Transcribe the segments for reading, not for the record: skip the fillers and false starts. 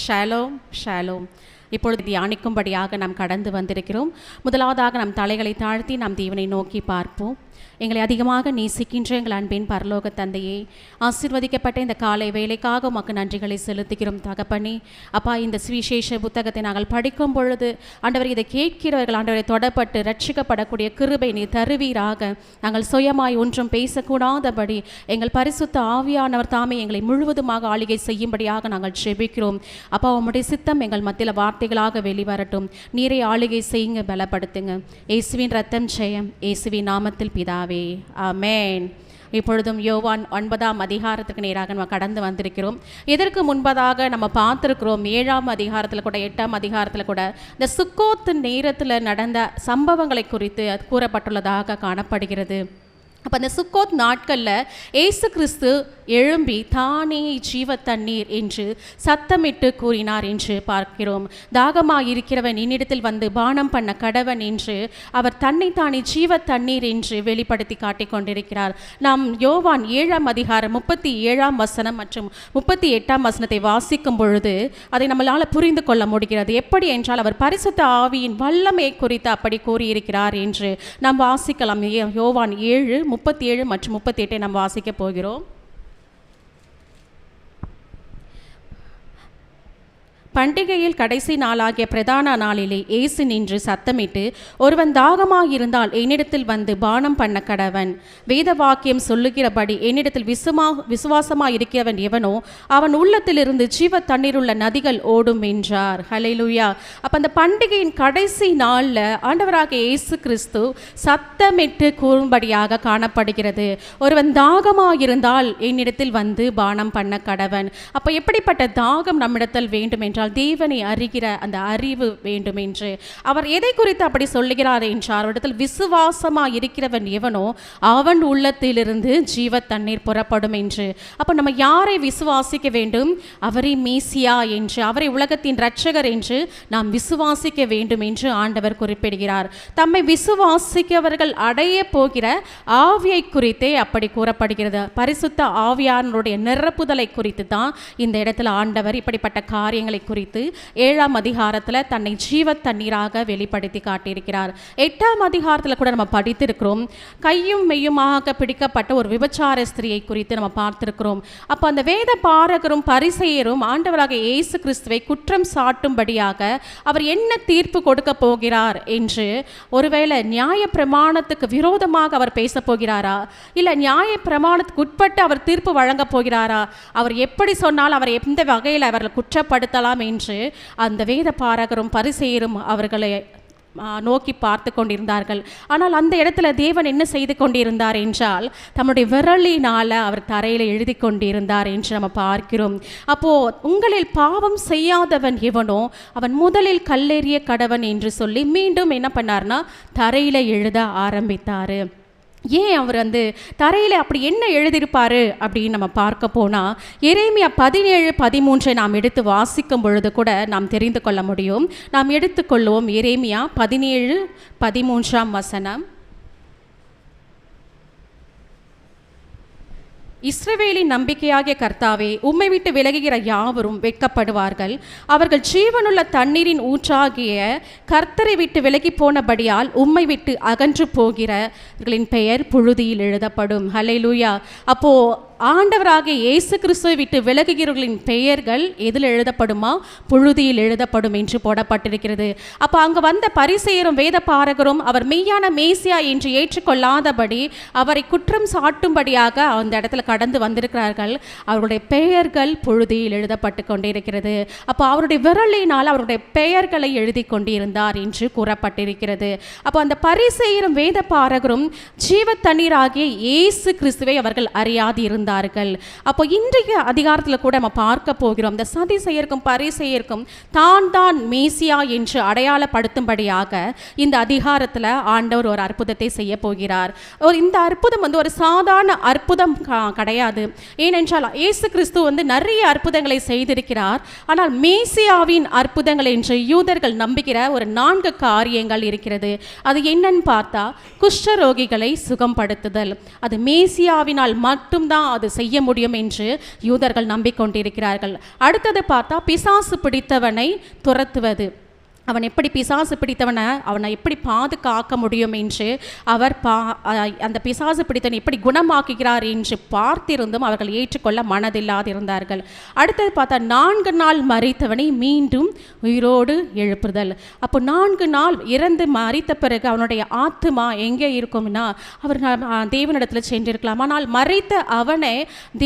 Shalom Shalom. இப்பொழுது தியானிக்கும்படியாக நாம் கடந்து வந்திருக்கிறோம். முதலாவதாக நம் தலைகளை தாழ்த்தி நாம் தேவனை நோக்கி பார்ப்போம். எங்களை அதிகமாக நேசிக்கின்ற எங்கள் அன்பின் பரலோக தந்தையே, ஆசீர்வதிக்கப்பட்ட இந்த காலை வேலைக்காக உமக்கு நன்றிகளை செலுத்துகிறோம் தகப்பனே. அப்பா, இந்த சுவிசேஷ புத்தகத்தை நாங்கள் படிக்கும் பொழுது ஆண்டவர், இதை கேட்கிறவர்கள் ஆண்டவரை தொடப்பட்டு ரட்சிக்கப்படக்கூடிய கிருபை நீ தருவீராக. நாங்கள் சுயமாய் ஒன்றும் பேசக்கூடாதபடி எங்கள் பரிசுத்த ஆவியானவர் தாமே எங்களை முழுவதுமாக ஆளுகை செய்யும்படியாக நாங்கள் ஜெபிக்கிறோம். அப்பா, உம்முடைய சித்தம் எங்கள் மத்தியில் வார்த்தைகளாக வெளிவரட்டும். நீரை ஆளுகை செய்யுங்க, பலப்படுத்துங்க. இயேசுவின் ரத்தம் ஜெயம், இயேசுவின் நாமத்தில் பிதாவே, ஆமென். இப்பொழுதும் யோவான் 9ஆம் அதிகாரத்துக்கு நேராக நம்ம கடந்து வந்திருக்கிறோம். இதற்கு முன்பதாக நம்ம பார்த்துருக்கிறோம் 7ஆம் அதிகாரத்தில் கூட 8ஆம் அதிகாரத்தில் கூட இந்த சுக்கோத்து நேரத்தில் நடந்த சம்பவங்களை குறித்து கூறப்பட்டுள்ளதாக காணப்படுகிறது. அப்போ அந்த சுக்கோத் நாட்களில் ஏசு கிறிஸ்து எழும்பி தானே ஜீவ தண்ணீர் என்று சத்தமிட்டு கூறினார் என்று பார்க்கிறோம். தாகமாக இருக்கிறவன் என்னிடத்தில் வந்து பானம் பண்ண கடவன் என்று அவர் தன்னைத்தானே ஜீவ தண்ணீர் என்று வெளிப்படுத்தி காட்டிக் கொண்டிருக்கிறார். நாம் யோவான் 7ஆம் அதிகாரம் 37ஆம் வசனம் மற்றும் 38ஆம் வசனத்தை வாசிக்கும் பொழுது அதை நம்மளால் புரிந்து கொள்ள முடிகிறது. எப்படி என்றால், அவர் பரிசுத்த ஆவியின் வல்லமை குறித்து அப்படி கூறியிருக்கிறார் என்று நாம் வாசிக்கலாம். யோவான் 7:37 மற்றும் 38 நாம் வாசிக்க போகிறோம். பண்டிகையில் கடைசி நாளாகிய பிரதான நாளிலே இயேசு நின்று சத்தமிட்டு, ஒருவன் தாகமாயிருந்தால் என்னிடத்தில் வந்து பானம் பண்ண கடவன். வேத வாக்கியம் சொல்லுகிறபடி என்னிடத்தில் விசுவாசமாக இருக்கிறவன் எவனோ அவன் உள்ளத்திலிருந்து ஜீவ தண்ணீருள்ள நதிகள் ஓடும் என்றார். ஹல்லேலூயா. அப்போ அந்த பண்டிகையின் கடைசி நாளில் ஆண்டவராகிய இயேசு கிறிஸ்து சத்தமிட்டு கூறும்படியாக காணப்படுகிறது. ஒருவன் தாகமாயிருந்தால் என்னிடத்தில் வந்து பானம் பண்ண கடவன். அப்போ எப்படிப்பட்ட தாகம் நம்மிடத்தில் வேண்டும் என்றால், தேவனை அறிகிற அந்த அறிவு வேண்டும் என்று. அவர் எதை குறித்து அப்படி சொல்லுகிறார் என்றார், அவரிடத்தில் விசுவாசமாக இருக்கிறவன் எவனோ அவன் உள்ளத்திலிருந்து ஜீவ தண்ணீர் புறப்படும் என்று. அப்போ நம்ம யாரை விசுவாசிக்க வேண்டும்? அவரை மேசியா என்று, அவரை உலகத்தின் இரட்சகர் என்று நாம் விசுவாசிக்க வேண்டும் என்று ஆண்டவர் குறிப்பிடுகிறார். தம்மை விசுவாசிக்கவர்கள் அடைய போகிற ஆவியை குறித்தே அப்படி கூறப்படுகிறது. பரிசுத்த ஆவியானுடைய நிரப்புதலை குறித்து தான் இந்த இடத்துல ஆண்டவர் இப்படிப்பட்ட காரியங்களை குறித்து 7ஆம் அதிகாரத்தில் தன்னை ஜீவ தண்ணீராக வெளிப்படுத்தி காட்டியிருக்கிறார். 8ஆம் அதிகாரத்தில் கூட நம்ம படித்திருக்கிறோம். கையும் மெய்யுமாக பிடிக்கப்பட்ட ஒரு விபச்சார ஸ்திரியை குறித்து நம்ம பார்த்திருக்கிறோம். அப்போ அந்த வேத பாரகரும் பரிசேயரும் ஆண்டவராக இயேசு கிறிஸ்துவை குற்றம் சாட்டும்படியாக அவர் என்ன தீர்ப்பு கொடுக்க போகிறார் என்று, ஒருவேளை நியாய பிரமாணத்துக்கு விரோதமாக அவர் பேச போகிறாரா, இல்லை நியாய பிரமாணத்துக்கு உட்பட்டு அவர் தீர்ப்பு வழங்க போகிறாரா, அவர் எப்படி சொன்னால் அவர் எந்த வகையில் அவர்கள் குற்றப்படுத்தலாம் என்று அந்த வேத பாரகரும் பரிசேயரும் அவர்களை நோக்கி பார்த்து கொண்டிருந்தார்கள். ஆனால் அந்த இடத்துல தேவன் என்ன செய்து கொண்டிருந்தார் என்றால், தம்முடைய விரலினால் அவர் தரையில் எழுதி கொண்டிருந்தார் என்று நம்ம பார்க்கிறோம். அப்போது உங்களில் பாவம் செய்யாதவன் எவனோ அவன் முதலில் கல்லெறிய கடவன் என்று சொல்லி மீண்டும் என்ன பண்ணார்னா தரையில் எழுத ஆரம்பித்தார். ஏன் அவர் தரையில் அப்படி என்ன எழுதியிருப்பார் அப்படின்னு நம்ம பார்க்க போனால், எரேமியா 17:13 நாம் எடுத்து வாசிக்கும் பொழுது கூட நாம் தெரிந்து கொள்ள முடியும். நாம் எடுத்துக்கொள்வோம். எரேமியா 17:13 வசனம். இஸ்ரவேலின் நம்பிக்கையாகிய கர்த்தாவே, உம்மை விட்டு விலகுகிற யாவரும் வெட்கப்படுவார்கள். அவர்கள் ஜீவனுள்ள தண்ணீரின் ஊற்றாகிய கர்த்தரை விட்டு விலகி போனபடியால் உம்மை விட்டு அகன்று போகிறவர்களின் பெயர் புழுதியில் எழுதப்படும். ஹல்லேலூயா. அப்போ ஆண்டவராகிய இயேசு கிறிஸ்துவை விட்டு விலகுகிறவர்களின் பெயர்கள் எதில் எழுதப்படுமா? புழுதியில் எழுதப்படும் என்று போடப்பட்டிருக்கிறது. அப்போ அங்கே வந்த பரிசேயரும் வேத பாரகரும் அவர் மெய்யான மேசியா என்று ஏற்றுக்கொள்ளாதபடி அவரை குற்றம் சாட்டும்படியாக அந்த இடத்துல கடந்து வந்திருக்கிறார்கள். அவருடைய பெயர்கள் புழுதியில் எழுதப்பட்டு கொண்டிருக்கிறது. அப்போ அவருடைய விரலினால் அவருடைய பெயர்களை எழுதி கொண்டிருந்தார் என்று கூறப்பட்டிருக்கிறது. அப்போ அந்த பரிசேயரும் வேத பாரகரும் ஜீவ தண்ணீராகிய இயேசு கிறிஸ்துவை அவர்கள் அறியாது இருந்தார்கள். அப்போ இன்றைய அதிகாரத்தில் கூட நம்ம பார்க்க போகிறோம். இந்த சதிசெயருக்கும் பரிசேயருக்கும் தான் மேசியா என்று அடையாளப்படுத்தும்படியாக இந்த அதிகாரத்தில் ஆண்டவர் ஒரு அற்புதத்தை செய்ய போகிறார். இந்த அற்புதம் ஒரு சாதாரண அற்புதம் கிடையாது. ஏனென்றால் இயேசு கிறிஸ்து நிறைய அற்புதங்களை செய்திருக்கிறார். ஆனால் மேசியாவின் அற்புதங்கள் என்று யூதர்கள் நம்புகிற ஒரு 4 காரியங்கள் இருக்கிறது. அது என்னன்னு பார்த்தா, குஷ்டரோகிகளை சுகப்படுத்துதல், அது மேசியாவினால் மட்டும்தான் அது செய்ய முடியும் என்று யூதர்கள் நம்பிக்கொண்டிருக்கிறார்கள். அடுத்தது பார்த்தா பிசாசு பிடித்தவனை துரத்துவது. அவன் எப்படி பிசாசு பிடித்தவனை அவனை எப்படி பாதுகாக்க முடியும் என்று அவர் அந்த பிசாசு பிடித்தவனை எப்படி குணமாக்குகிறார் என்று பார்த்திருந்தும் அவர்கள் ஏற்றுக்கொள்ள மனதில்லாதிருந்தார்கள். அடுத்தது பார்த்தா 4 நாள் மரித்தவனை மீண்டும் உயிரோடு எழுப்புதல். அப்போ 4 நாள் இறந்து மரித்த பிறகு அவனுடைய ஆத்துமா எங்கே இருக்கும்னா அவர் தேவனிடத்தில் சென்றிருக்கலாம். ஆனால் மரித்த அவனை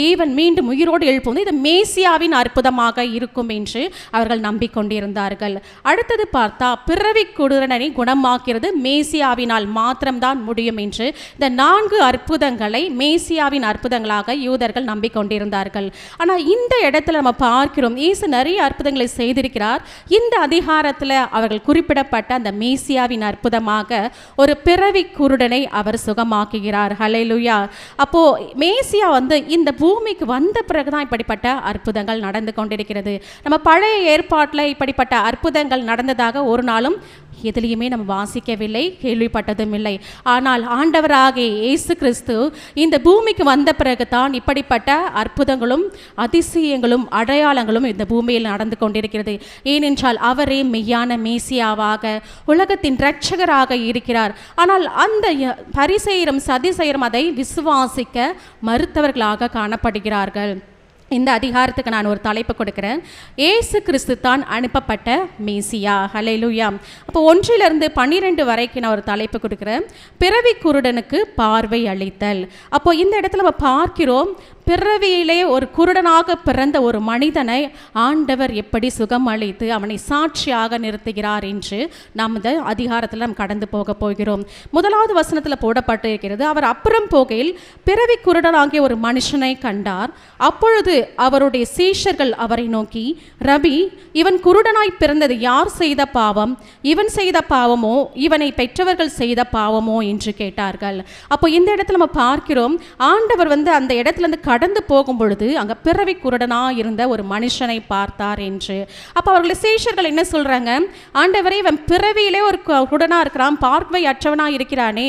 தேவன் மீண்டும் உயிரோடு எழுப்புவது இது மேசியாவின் அற்புதமாக இருக்கும் என்று அவர்கள் நம்பிக்கொண்டிருந்தார்கள். அடுத்தது பார்த்தா பிறவி குருடனை குணமாக்கிறது மேசியாவினால் மாத்திரம்தான் முடியும் என்று இந்த 4 அற்புதங்களை மேசியாவின் அற்புதங்களாக யூதர்கள் நம்பிக்கொண்டிருந்தார்கள். ஆனால் இந்த இடத்துல நம்ம பார்க்கிறோம் இயேசு நிறைய அற்புதங்களை செய்திருக்கிறார். இந்த அதிகாரத்தில் அவர்கள் குறிப்பிடப்பட்ட அந்த மேசியாவின் அற்புதமாக ஒரு பிறவி குருடனை அவர் சுகமாக்குகிறார். ஹல்லேலூயா. அப்போ மேசியா இந்த பூமிக்கு வந்த பிறகுதான் இப்படிப்பட்ட அற்புதங்கள் நடந்து கொண்டிருக்கிறது. நம்ம பழைய ஏற்பாட்டில் இப்படிப்பட்ட அற்புதங்கள் நடந்ததாக ஒரு நாளும் எதிலையுமே நம்ம வாசிக்கவில்லை, கேள்விப்பட்டதும் இல்லை. ஆனால் ஆண்டவராகிய இயேசு கிறிஸ்து இந்த பூமிக்கு வந்த பிறகுதான் இப்படிப்பட்ட அற்புதங்களும் அதிசயங்களும் அடையாளங்களும் இந்த பூமியில் நடந்து கொண்டிருக்கிறது. ஏனென்றால் அவரே மெய்யான மேசியாவாக உலகத்தின் இரட்சகராக இருக்கிறார். ஆனால் அந்த பரிசேயரும் சதிசேயரும் அதை விசுவாசிக்க மறுத்தவர்களாக காணப்படுகிறார்கள். இந்த அதிகாரத்துக்கு நான் ஒரு தலைப்பு கொடுக்கிறேன். இயேசு கிறிஸ்து தான் அனுப்பப்பட்ட மேசியா. ஹல்லேலூயா. அப்போ 1 to 12 வரைக்கும் நான் ஒரு தலைப்பு கொடுக்கிறேன். பிறவி குருடனுக்கு பார்வை அளித்தல். அப்போ இந்த இடத்துல நம்ம பார்க்கிறோம் பிறவியிலே ஒரு குருடனாக பிறந்த ஒரு மனிதனை ஆண்டவர் எப்படி சுகம் அளித்து அவனை சாட்சியாக நிறுத்துகிறார் என்று நாம் இந்த அதிகாரத்தில் நாம் கடந்து போக போகிறோம். 1வது வசனத்தில் போடப்பட்டிருக்கிறது, அவர் அப்புறம் போகையில் பிறவி குருடனாகிய ஒரு மனுஷனை கண்டார். அப்பொழுது அவருடைய சீஷர்கள் அவரை நோக்கி, ரபி, இவன் குருடனாய் பிறந்தது யார் செய்த பாவம்? இவன் செய்த பாவமோ இவனை பெற்றவர்கள் செய்த பாவமோ என்று கேட்டார்கள். அப்போ இந்த இடத்துல நம்ம பார்க்கிறோம் ஆண்டவர் அந்த இடத்துல கடந்து போகும் பொழுது அங்க பிறவி குருடனா இருந்த ஒரு மனுஷனை பார்த்தார் என்று. அப்ப அவர்கள் சீஷர்கள் என்ன சொல்றாங்க, ஆண்டவரே இவன் பிறவியிலே ஒரு குருடனா இருக்கிறான், பார்வை அற்றவனா இருக்கிறானே,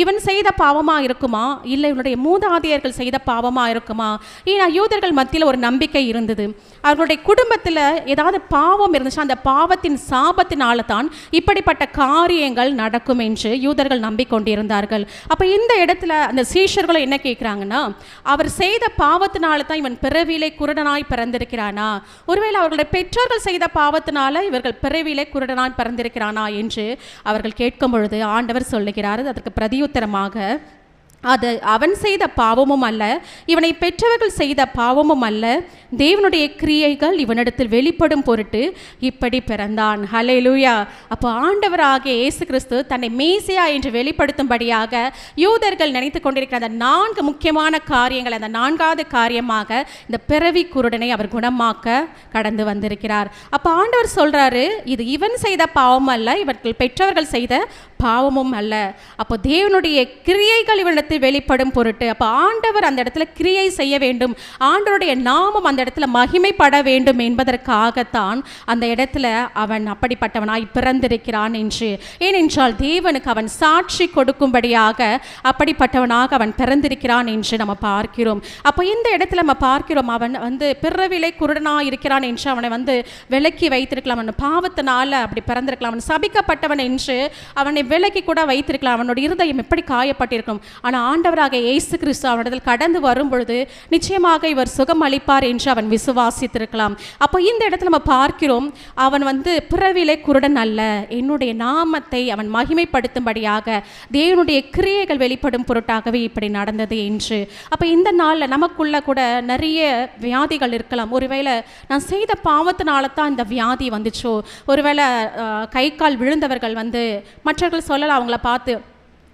இவன் செய்த பாவமா இருக்குமா இல்லை இவனுடைய மூதாதையர்கள் செய்த பாவமா இருக்குமா? ஏன்னா யூதர்கள் மத்தியில் ஒரு நம்பிக்கை இருந்தது, அவர்களுடைய குடும்பத்தில் ஏதாவது பாவம் இருந்துச்சு, அந்த பாவத்தின் சாபத்தினால தான் இப்படிப்பட்ட காரியங்கள் நடக்கும் என்று யூதர்கள் நம்பிக்கொண்டிருந்தார்கள். அப்ப இந்த இடத்துல அந்த சீஷர்களும் என்ன கேட்கிறாங்கன்னா, அவர் செய்த பாவத்தினால தான் இவன் பிறவியிலே குருடனாய் பிறந்திருக்கிறானா? ஒருவேளை அவர்களுடைய பெற்றோர்கள் செய்த பாவத்தினால இவர்கள் பிறவியிலே குருடனாய் பிறந்திருக்கிறானா என்று அவர்கள் கேட்கும் பொழுது ஆண்டவர் சொல்லுகிறார் அதற்கு பிரதியுத்தரமாக, அது அவன் செய்த பாவமும் அல்ல, இவனை பெற்றவர்கள் செய்த பாவமும் அல்ல, தேவனுடைய கிரியைகள் இவனிடத்தில் வெளிப்படும் பொருட்டு இப்படி பிறந்தான். ஹல்லேலூயா. அப்போ ஆண்டவராகிய இயேசு கிறிஸ்து தன்னை மேசியா என்று வெளிப்படுத்தும்படியாக யூதர்கள் நினைத்து கொண்டிருக்கிற அந்த 4 முக்கியமான காரியங்கள், அந்த 4வது காரியமாக இந்த பிறவி குருடனை அவர் குணமாக்க கடந்து வந்திருக்கிறார். அப்போ ஆண்டவர் சொல்றாரு, இது இவன் செய்த பாவம் அல்ல, இவர்கள் பெற்றவர்கள் செய்த பாவமும் அல்ல. அப்போ தேவனுடைய கிரியைகள் இவனிடத்தில் வெளிப்படும் பொருட்டு, அப்போ ஆண்டவர் அந்த இடத்துல கிரியை செய்ய வேண்டும், ஆண்டவருடைய நாமம் அந்த இடத்துல மகிமைப்பட வேண்டும் என்பதற்காகத்தான் அந்த இடத்துல அவன் அப்படிப்பட்டவனாய் பிறந்திருக்கிறான் என்று. ஏனென்றால் தேவனுக்கு அவன் சாட்சி கொடுக்கும்படியாக அப்படிப்பட்டவனாக அவன் பிறந்திருக்கிறான் என்று நம்ம பார்க்கிறோம். அப்போ இந்த இடத்துல நம்ம பார்க்கிறோம் அவன் பிறவிலே குருடனாக இருக்கிறான் என்று அவனை விலக்கி வைத்திருக்கலாம், அவன் பாவத்தினால அப்படி பிறந்திருக்கலாம், அவன் சபிக்கப்பட்டவன் என்று அவனை விலக்கி கூட வைத்திருக்கலாம், அவனோட இருதயம் எப்படி காயப்பட்டிருக்கும். ஆனால் ஆண்டவராக இயேசு கிறிஸ்து அவனிடத்தில் கடந்து வரும் பொழுது நிச்சயமாக இவர் சுகம் அளிப்பார் என்று அவன் விசுவாசித்திருக்கலாம். அப்போ இந்த இடத்துல நம்ம பார்க்கிறோம் அவன் பிறவிலே குருடன் அல்ல, என்னுடைய நாமத்தை அவன் மகிமைப்படுத்தும்படியாக தேவனுடைய கிரியைகள் வெளிப்படும் பொருட்டாகவே இப்படி நடந்தது என்று. அப்போ இந்த நாளில் நமக்குள்ள கூட நிறைய வியாதிகள் இருக்கலாம். ஒருவேளை நான் செய்த பாவத்தினால தான் இந்த வியாதி வந்துச்சோ, ஒருவேளை கை கால் விழுந்தவர்கள் மற்றவர்கள் சொல்லலாம் அவங்கள பார்த்து,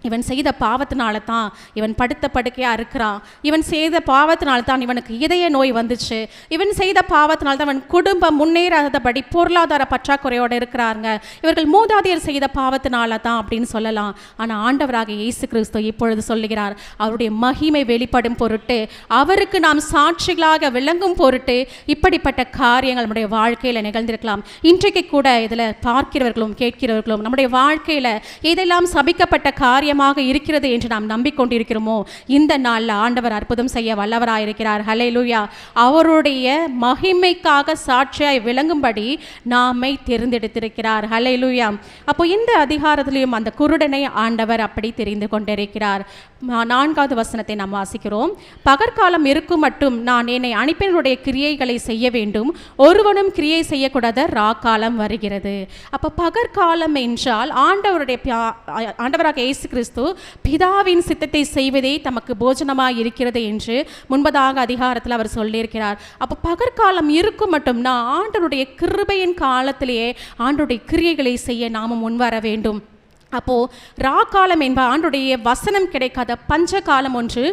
இவன் செய்த பாவத்தினால தான் இவன் படுத்த படுக்கையாக இருக்கிறான், இவன் செய்த பாவத்தினால தான் இவனுக்கு இதய நோய் வந்துச்சு, இவன் செய்த பாவத்தினால தான் அவன் குடும்பம் முன்னேறாதபடி பொருளாதார பற்றாக்குறையோடு இருக்கிறாங்க, இவர்கள் மூதாதையர் செய்த பாவத்தினால தான் அப்படின்னு சொல்லலாம். ஆனால் ஆண்டவராக இயேசு கிறிஸ்து இப்பொழுது சொல்லுகிறார், அவருடைய மகிமை வெளிப்படும் பொருட்டு, அவருக்கு நாம் சாட்சிகளாக விளங்கும் பொருட்டு இப்படிப்பட்ட காரியங்கள் நம்முடைய வாழ்க்கையில் நிகழ்ந்திருக்கலாம். இன்றைக்கு கூட இதில் பார்க்கிறவர்களும் கேட்கிறவர்களும் நம்முடைய வாழ்க்கையில் எதெல்லாம் சபிக்கப்பட்ட காரியம் சாத்தியமாக இருக்கிறது என்று நாம் நம்பிக்கொண்டிருக்கிறோமோ, இந்த நாளில் ஆண்டவர் அற்புதம் செய்ய வல்லவராயிருக்கிறார். ஹல்லேலூயா. அவருடைய மகிமைக்காக சாட்சியாய் விளங்கும்படி நாமை தேர்ந்தெடுத்திருக்கிறார். ஹல்லேலூயா. அப்போ இந்த அதிகாரத்திலையும் அந்த குருடனை ஆண்டவர் அப்படி தெரிந்து கொண்டிருக்கிறார். 4வது வசனத்தை நாம் வாசிக்கிறோம். பகற்காலம் இருக்கும் மட்டும் நான் என்னை அனுப்பினருடைய கிரியைகளை செய்ய வேண்டும், ஒருவனும் கிரியை செய்யக்கூடாத ராக்காலம் வருகிறது. அப்போ பகற்காலம் என்றால் ஆண்டவராக இயேசு கிறிஸ்து பிதாவின் சித்தத்தை செய்வதே தமக்கு போஜனமாக இருக்கிறது என்று முன்பதாக அதிகாரத்தில் அவர் சொல்லியிருக்கிறார். அப்போ பகற்காலம் இருக்கும் மட்டும் நான் ஆண்டவருடைய கிருபையின் காலத்திலேயே ஆண்டவருடைய கிரியைகளை செய்ய நாமும் முன்வர வேண்டும். அப்போது ராக்காலம் என்ப ஆண்டுடைய வசனம் கிடைக்காத பஞ்ச காலம் ஒன்று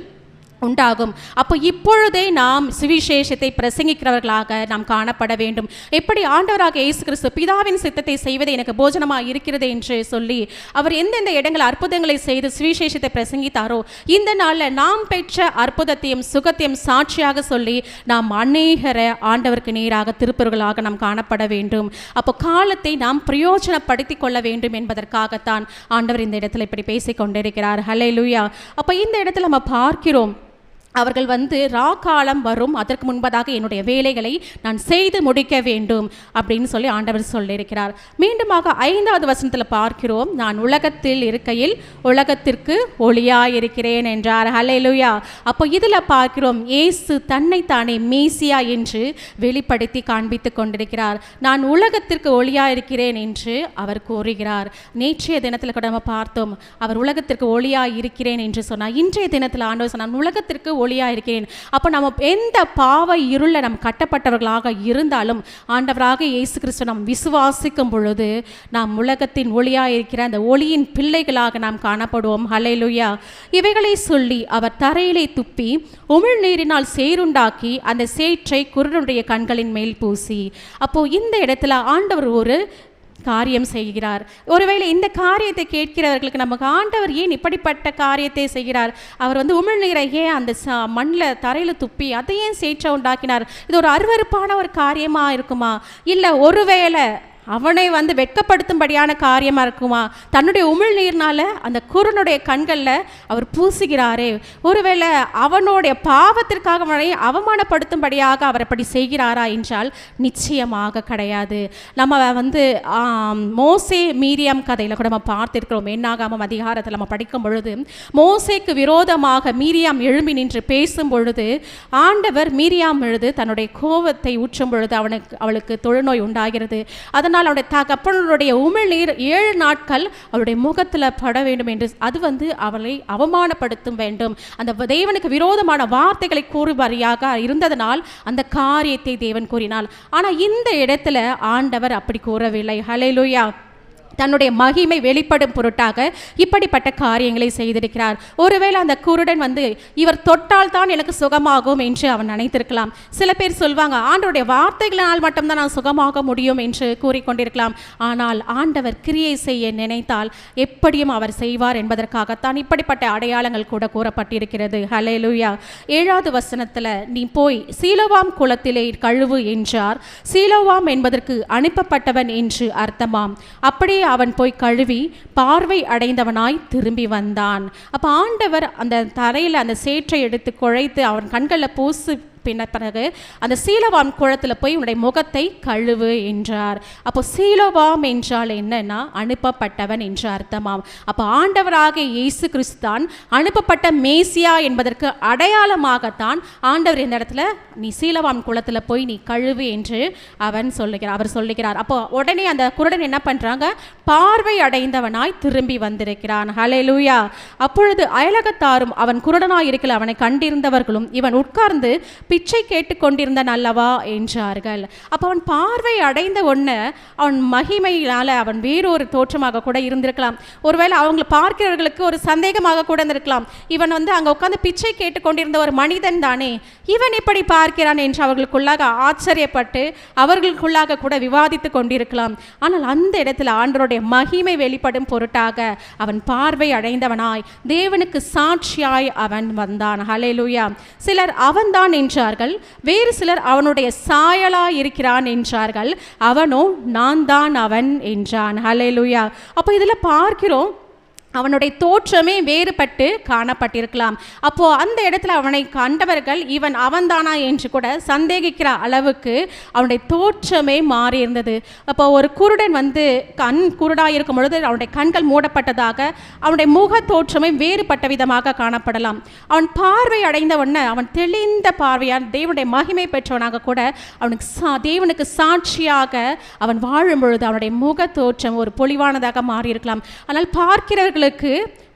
உண்டாகும். அப்போ இப்பொழுதே நாம் சுவிசேஷத்தை பிரசங்கிக்கிறவர்களாக நாம் காணப்பட வேண்டும். எப்படி ஆண்டவராக இயேசு கிறிஸ்து பிதாவின் சித்தத்தை செய்வது எனக்கு போஜனமாக இருக்கிறது என்று சொல்லி அவர் எந்தெந்த இடங்கள் அற்புதங்களை செய்து சுவிசேஷத்தை பிரசங்கித்தாரோ, இந்த நாளில் நாம் பெற்ற அற்புதத்தையும் சுகத்தையும் சாட்சியாக சொல்லி நாம் அநேகரை ஆண்டவருக்கு நேராக திருப்பவர்களாக நாம் காணப்பட வேண்டும். அப்போ காலத்தை நாம் பிரயோஜனப்படுத்தி கொள்ள வேண்டும் என்பதற்காகத்தான் ஆண்டவர் இந்த இடத்துல இப்படி பேசிக்கொண்டிருக்கிறார். ஹல்லேலூயா. அப்போ இந்த இடத்துல நம்ம பார்க்கிறோம், அவர்கள் ராக்காலம் வரும், அதற்கு முன்பதாக என்னுடைய வேலைகளை நான் செய்து முடிக்க வேண்டும் அப்படின்னு சொல்லி ஆண்டவர் சொல்லியிருக்கிறார். மீண்டுமாக 5வது வசனத்தில் பார்க்கிறோம், நான் உலகத்தில் இருக்கையில் உலகத்திற்கு ஒளியாயிருக்கிறேன் என்றார். ஹல்லேலூயா. அப்போ இதில் பார்க்கிறோம், இயேசு தன்னைத்தானே மேசியா என்று வெளிப்படுத்தி காண்பித்து கொண்டிருக்கிறார். நான் உலகத்திற்கு ஒளியாயிருக்கிறேன் என்று அவர் கூறுகிறார். நேற்றைய தினத்தில் கூட நம்ம பார்த்தோம், அவர் உலகத்திற்கு ஒளியாயிருக்கிறேன் என்று சொன்னார். இன்றைய தினத்தில் ஆண்டவர் சொன்னார், ஒளியாக இருக்கிறேன். அப்போ நம்ம எந்த பாவ இருள நாம் கட்டப்பட்டவர்களாக இருந்தாலும் ஆண்டவராக இயேசு கிறிஸ்து நாம் விசுவாசிக்கும் பொழுது நாம் உலகத்தின் ஒளியாக இருக்கிற அந்த ஒளியின் பிள்ளைகளாக நாம் காணப்படுவோம். ஹல்லேலூயா. இவைகளை சொல்லி அவர் தரையிலே துப்பி உமிழ்நீரினால் சேருண்டாக்கி அந்த சேற்றை குருடனுடைய கண்களின் மேல் பூசி. அப்போ இந்த இடத்துல ஆண்டவர் ஒரு காரியம் செய்கிறார். ஒருவேளை இந்த காரியத்தை கேட்கிறவர்களுக்கு நமக்கு ஆண்டவர் ஏன் இப்படிப்பட்ட காரியத்தை செய்கிறார், அவர் உமிழ்நீரை ஏன் அந்த மண்ணில் தரையில் துப்பி அதை ஏன் சேற்ற உண்டாக்கினார், இது ஒரு அருவருப்பான ஒரு காரியமாக இருக்குமா, இல்லை ஒருவேளை அவனை வெட்கப்படுத்தும்படியான காரியமாக இருக்குமா, தன்னுடைய உமிழ்நீர்னால் அந்த குருனுடைய கண்களில் அவர் பூசுகிறாரே, ஒருவேளை அவனுடைய பாவத்திற்காக அவனை அவமானப்படுத்தும்படியாக அவர் அப்படி செய்கிறாரா என்றால் நிச்சயமாக கிடையாது. நம்ம மோசே மீரியாம் கதையில் கூட நம்ம பார்த்திருக்கிறோம். என்னாகாமம் அதிகாரத்தில் நம்ம படிக்கும் பொழுது மோசேக்கு விரோதமாக மீரியாம் எழும்பி நின்று பேசும் பொழுது ஆண்டவர் மீரியாம் எழுது தன்னுடைய கோபத்தை ஊற்றும் பொழுது அவளுக்கு தொழுநோய் உண்டாகிறது. அதனால் அவனுடைய தகப்பனுடைய உமிழ்நீர் 7 நாட்கள் அவளுடைய முகத்தில் பட வேண்டும் என்று அது அவளை அவமானப்படுத்தும் வேண்டும். அந்த தேவனுக்கு விரோதமான வார்த்தைகளை கூறுபடியாக இருந்ததனால் அந்த காரியத்தை தேவன் கூறினார். ஆனால் இந்த இடத்துல ஆண்டவர் அப்படி கூறவில்லை. ஹல்லேலூயா. தன்னுடைய மகிமை வெளிப்படும் பொருட்டாக இப்படிப்பட்ட காரியங்களை செய்திருக்கிறார். ஒருவேளை அந்த குருடன் இவர் தொட்டால் தான் எனக்கு சுகமாகும் என்று அவன் நினைத்திருக்கலாம். சில பேர் சொல்வாங்க, ஆண்டவருடைய வார்த்தைகளால் மட்டும்தான் நான் சுகமாக முடியும் என்று கூறிக்கொண்டிருக்கலாம். ஆனால் ஆண்டவர் கிரியை செய்ய நினைத்தால் எப்படியும் அவர் செய்வார் என்பதற்காகத்தான் இப்படிப்பட்ட அடையாளங்கள் கூட கூறப்பட்டிருக்கிறது. ஹல்லேலூயா. 7வது வசனத்தில் நீ போய் சீலோவாம் குளத்திலே கழுவு என்றார். சீலோவாம் என்பதற்கு அனுப்பப்பட்டவன் என்று அர்த்தமாம். அப்படியே அவன் போய் கழுவி பார்வை அடைந்தவனாய் திரும்பி வந்தான். அப்போ ஆண்டவர் அந்த தரையில் அந்த சேற்றை எடுத்து குழைத்து அவன் கண்களில் பூசு பிறகு அந்த சீலோவாம் குளத்தில் போய் உன்னுடைய முகத்தை கழுவு என்றார். அப்போ சீலோவாம் என்றால் என்னன்னா அனுப்பப்பட்டவன் என்று அர்த்தமாம். அப்போ ஆண்டவராக இயேசு கிறிஸ்தான் அனுப்பப்பட்ட மேசியா என்பதற்கு அடையாளமாகத்தான் ஆண்டவர் இந்த இடத்துல நீ சீலோவாம் குளத்தில் போய் நீ கழுவு என்று அவர் சொல்லுகிறார். அப்போ உடனே அந்த குருடன் என்ன பண்றாங்க, பார்வை அடைந்தவனாய் திரும்பி வந்திருக்கிறான். ஹல்லேலூயா. அப்பொழுது அயலகத்தாரும் அவன் குருடனாய் இருக்கல அவனை கண்டிருந்தவர்களும் இவன் உட்கார்ந்து பிச்சை கேட்டுக்கொண்டிருந்தான் அல்லவா என்றார்கள். அப்போ அவன் பார்வை அடைந்த ஒன்று அவன் மகிமையினால் அவன் வேறொரு தோற்றமாக கூட இருந்திருக்கலாம். ஒருவேளை அவங்களை பார்க்கிறவர்களுக்கு ஒரு சந்தேகமாக கூட இருந்திருக்கலாம், இவன் அங்கே உட்காந்து பிச்சை கேட்டுக்கொண்டிருந்த ஒரு மனிதன் தானே, இவன் எப்படி பார்க்கிறான் என்று அவர்களுக்குள்ளாக ஆச்சரியப்பட்டு அவர்களுக்குள்ளாக கூட விவாதித்து கொண்டிருக்கலாம். ஆனால் அந்த இடத்துல ஆண்டவருடைய மகிமை வெளிப்படும் பொருட்டாக அவன் பார்வை அடைந்தவனாய் தேவனுக்கு சாட்சியாய் அவன் வந்தான். ஹல்லேலூயா. சிலர் அவன்தான் என்றார்கள், வேறு சிலர் அவனுடைய சாயலாய் இருக்கிறான் என்றார்கள், அவனோ நான் தான் அவன் என்றான். ஹல்லேலூயா. அப்போ இதில் பார்க்கிறோம், அவனுடைய தோற்றமே வேறுபட்டு காணப்பட்டிருக்கலாம். அப்போ அந்த இடத்துல அவனை கண்டவர்கள் இவன் அவன்தானா என்று கூட சந்தேகிக்கிற அளவுக்கு அவனுடைய தோற்றமே மாறி இருந்தது. அப்போ ஒரு குருடன் கண் குருடாக இருக்கும் பொழுது அவனுடைய கண்கள் மூடப்பட்டதாக அவனுடைய முக தோற்றமே வேறுபட்ட விதமாக காணப்படலாம். அவன் பார்வை அடைந்த உடனே அவன் தெளிந்த பார்வையால் தேவனுடைய மகிமை பெற்றவனாக கூட அவனுக்கு தேவனுக்கு சாட்சியாக அவன் வாழும் பொழுது அவனுடைய முக தோற்றம் ஒரு பொலிவானதாக மாறியிருக்கலாம். ஆனால் பார்க்கிறவர்கள்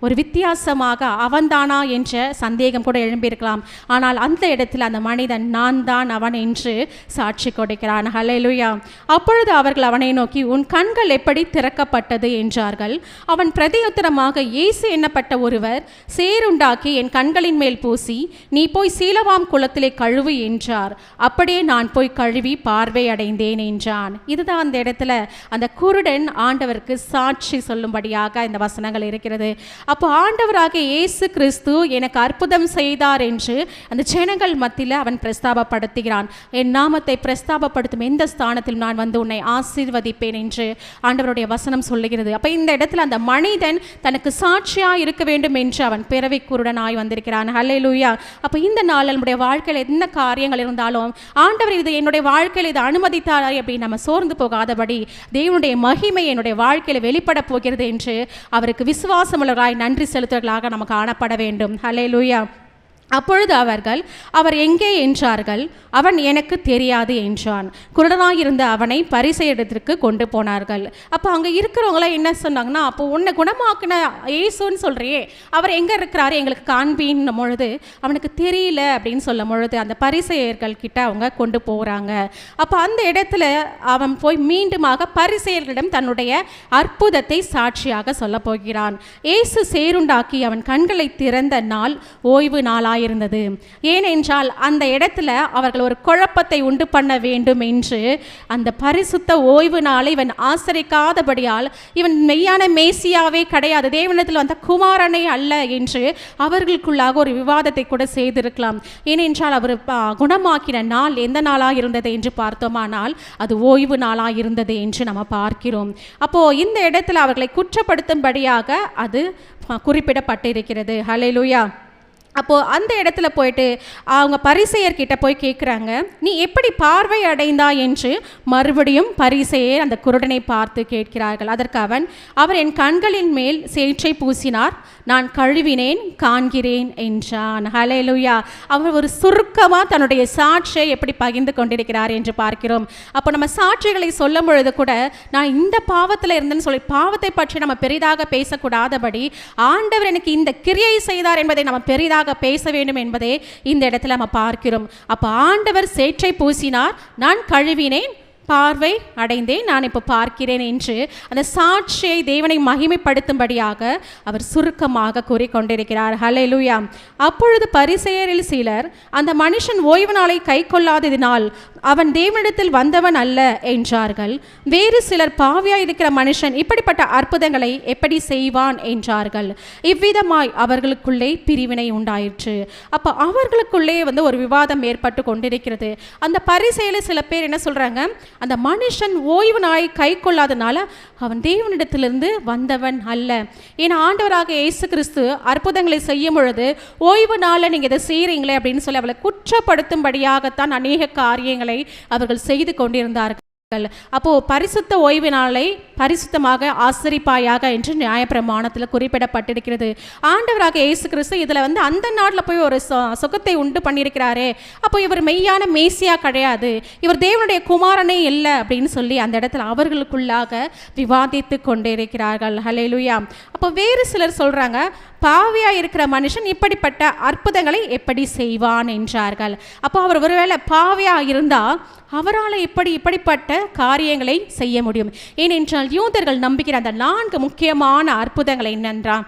ஒரு வித்தியாசமாக அவன்தானா என்ற சந்தேகம் கூட எழும்பியிருக்கலாம். ஆனால் அந்த இடத்தில் அந்த மனிதன் நான் தான் அவன் என்று சாட்சி கொடுக்கிறான். ஹல்லேலூயா. அப்பொழுது அவர்கள் அவனை நோக்கி உன் கண்கள் எப்படி திறக்கப்பட்டது என்றார்கள். அவன் பிரதியுத்தரமாக இயேசு எண்ணப்பட்ட ஒருவர் சேருண்டாக்கி என் கண்களின் மேல் பூசி நீ போய் சீலவாம் குளத்திலே கழுவு என்றார். அப்படியே நான் போய் கழுவி பார்வை அடைந்தேன் என்றான். இதுதான் அந்த இடத்துல அந்த குருடன் ஆண்டவருக்கு சாட்சி சொல்லும்படியாக இந்த வசனங்கள் இருக்கிறது. அப்போ ஆண்டவராக இயேசு கிறிஸ்து எனக்கு அற்புதம் செய்தார் என்று அந்த ஜனங்கள் மத்தியில் அவன் பிரஸ்தாபப்படுத்துகிறான். என் நாமத்தை பிரஸ்தாபப்படுத்தும் எந்த ஸ்தானத்தில் நான் உன்னை ஆசீர்வதிப்பேன் என்று ஆண்டவருடைய வசனம் சொல்லுகிறது. அப்போ இந்த இடத்துல அந்த மனிதன் தனக்கு சாட்சியாக இருக்க வேண்டும் என்று அவன் பிறவி குருடனாய் வந்திருக்கிறான். ஹல்லேலூயா. அப்போ இந்த நாள் நம்முடைய வாழ்க்கையில் என்ன காரியங்கள் இருந்தாலும் ஆண்டவர் இது என்னுடைய வாழ்க்கையில் இது அனுமதித்தார் அப்படின்னு நம்ம சோர்ந்து போகாதபடி தேவனுடைய மகிமை என்னுடைய வாழ்க்கையில் வெளிப்பட போகிறது என்று அவருக்கு விசுவாசமுள்ளவராய் நன்றி செலுத்துவர்களாக நமக்கு காணப்பட வேண்டும். ஹல்லேலூயா. அப்பொழுது அவர் எங்கே என்றார்கள். அவன் எனக்கு தெரியாது என்றான். குருடனாயிருந்த அவனை பரிசேயரிடத்திற்கு கொண்டு போனார்கள். அப்போ அங்கே இருக்கிறவங்களாம் என்ன சொன்னாங்கன்னா, அப்போ உன்னை குணமாக்கின இயேசுன்னு சொல்கிறியே, அவர் எங்கே இருக்கிறாரு எங்களுக்கு காண்பின்னும் பொழுது அவனுக்கு தெரியல அப்படின்னு சொல்லும் பொழுது அந்த பரிசேயர்கள் கிட்ட அவங்க கொண்டு போகிறாங்க. அப்போ அந்த இடத்துல அவன் போய் மீண்டுமாக பரிசேயர்களிடம் தன்னுடைய அற்புதத்தை சாட்சியாக சொல்ல போகிறான். இயேசு சேருண்டாக்கி அவன் கண்களை திறந்த நாள் ஓய்வு நாளாக இருந்தது. ஏனென்றால் அந்த இடத்துல அவர்கள் ஒரு குழப்பத்தை உண்டு பண்ண வேண்டும் என்று அந்த பரிசுத்த ஓய்வு நாளை இவன் ஆசரிக்காதபடியால் இவன் மெய்யான மேசியாவே கிடையாது, தேவனிடத்தில் வந்த குமாரனே அல்ல என்று அவர்களுக்குள்ளாக ஒரு விவாதத்தை கூட செய்திருக்கலாம். ஏனென்றால் அவர் குணமாக்கின நாள் எந்த நாளாக இருந்தது என்று பார்த்தோமானால் அது ஓய்வு நாளாக இருந்தது என்று நம்ம பார்க்கிறோம். அப்போ இந்த இடத்துல அவர்களை குற்றப்படுத்தும்படியாக அது குறிப்பிடப்பட்டிருக்கிறது. ஹல்லேலூயா. அப்போது அந்த இடத்துல போயிட்டு அவங்க பரிசேயர்கிட்ட போய் கேட்குறாங்க, நீ எப்படி பார்வை அடைந்தா என்று மறுபடியும் பரிசேயர் அந்த குருடனை பார்த்து கேட்கிறார்கள். அதற்கு அவர் என் கண்களின் மேல் சேற்றை பூசினார், நான் கழுவினேன், காண்கிறேன் என்றான். ஹல்லேலூயா. அவர் ஒரு சுருக்கமாக தன்னுடைய சாட்சியை எப்படி பகிர்ந்து கொண்டிருக்கிறார் என்று பார்க்கிறோம். அப்போ நம்ம சாட்சிகளை சொல்லும் பொழுது கூட நான் இந்த பாவத்தில் இருந்தேன்னு சொல்லி பாவத்தை பற்றி நம்ம பெரிதாக பேசக்கூடாதபடி ஆண்டவர் எனக்கு இந்த கிரியை செய்தார் என்பதை நம்ம பெரிதாக பேச வேண்டும் என்பதே இந்த இடத்துல நம்ம பார்க்கிறோம். அப்போ ஆண்டவர் சேற்றை பூசினார், நான் கழுவினேன், பார்வை அடைந்தேன், நான் இப்போ பார்க்கிறேன் என்று அந்த சாட்சியை தேவனை மகிமைப்படுத்தும்படியாக அவர் சுருக்கமாக கூறிக்கொண்டிருக்கிறார். ஹல்லேலூயா. அப்பொழுது பரிசேயரில் சிலர் அந்த மனுஷன் ஓய்வு நாளை கை கொள்ளாததினால் அவன் தேவனிடத்தில் வந்தவன் அல்ல என்றார்கள். வேறு சிலர் பாவியாய் இருக்கிற மனுஷன் இப்படிப்பட்ட அற்புதங்களை எப்படி செய்வான் என்றார்கள். இவ்விதமாய் அவர்களுக்குள்ளே பிரிவினை உண்டாயிற்று. அப்போ அவர்களுக்குள்ளே ஒரு விவாதம் ஏற்பட்டு கொண்டிருக்கிறது. அந்த பரிசேயரில் சில பேர் என்ன சொல்றாங்க, அந்த மனுஷன் ஓய்வு நாளை கை கொள்ளாதனால அவன் தேவனிடத்திலிருந்து வந்தவன் அல்ல. ஏன்னா ஆண்டவராக இயேசு கிறிஸ்து அற்புதங்களை செய்யும் பொழுது ஓய்வு நாளில் நீங்கள் இதை செய்கிறீங்களே அப்படின்னு சொல்லி அவளை குற்றப்படுத்தும்படியாகத்தான் அநேக காரியங்களை அவர்கள் செய்து கொண்டிருந்தார்கள். அப்போ பரிசுத்த ஓய்வு நாளை பரிசுத்தமாக ஆசரிப்பாயாக என்று நியாயப்பிரமாணத்தில் குறிப்பிடப்பட்டிருக்கிறது. ஆண்டவராக இயேசு கிறிஸ்து இதில் அந்த நாட்டில் போய் ஒரு சுகத்தை உண்டு பண்ணியிருக்கிறாரே, அப்போ இவர் மெய்யான மேசியா கிடையாது, இவர் தேவனுடைய குமாரனே இல்லை அப்படின்னு சொல்லி அந்த இடத்துல அவர்களுக்குள்ளாக விவாதித்து கொண்டிருக்கிறார்கள். ஹல்லேலூயா. அப்போ வேறு சிலர் சொல்கிறாங்க, பாவியாக இருக்கிற மனுஷன் இப்படிப்பட்ட அற்புதங்களை எப்படி செய்வான் என்றார்கள். அப்போ அவர் ஒருவேளை பாவியாக இருந்தால் அவரால் இப்படிப்பட்ட காரியங்களை செய்ய முடியும். ஏனென்றால் யூதர்கள் நம்புகிற அந்த 4 முக்கியமான அற்புதங்கள் என்னென்றால்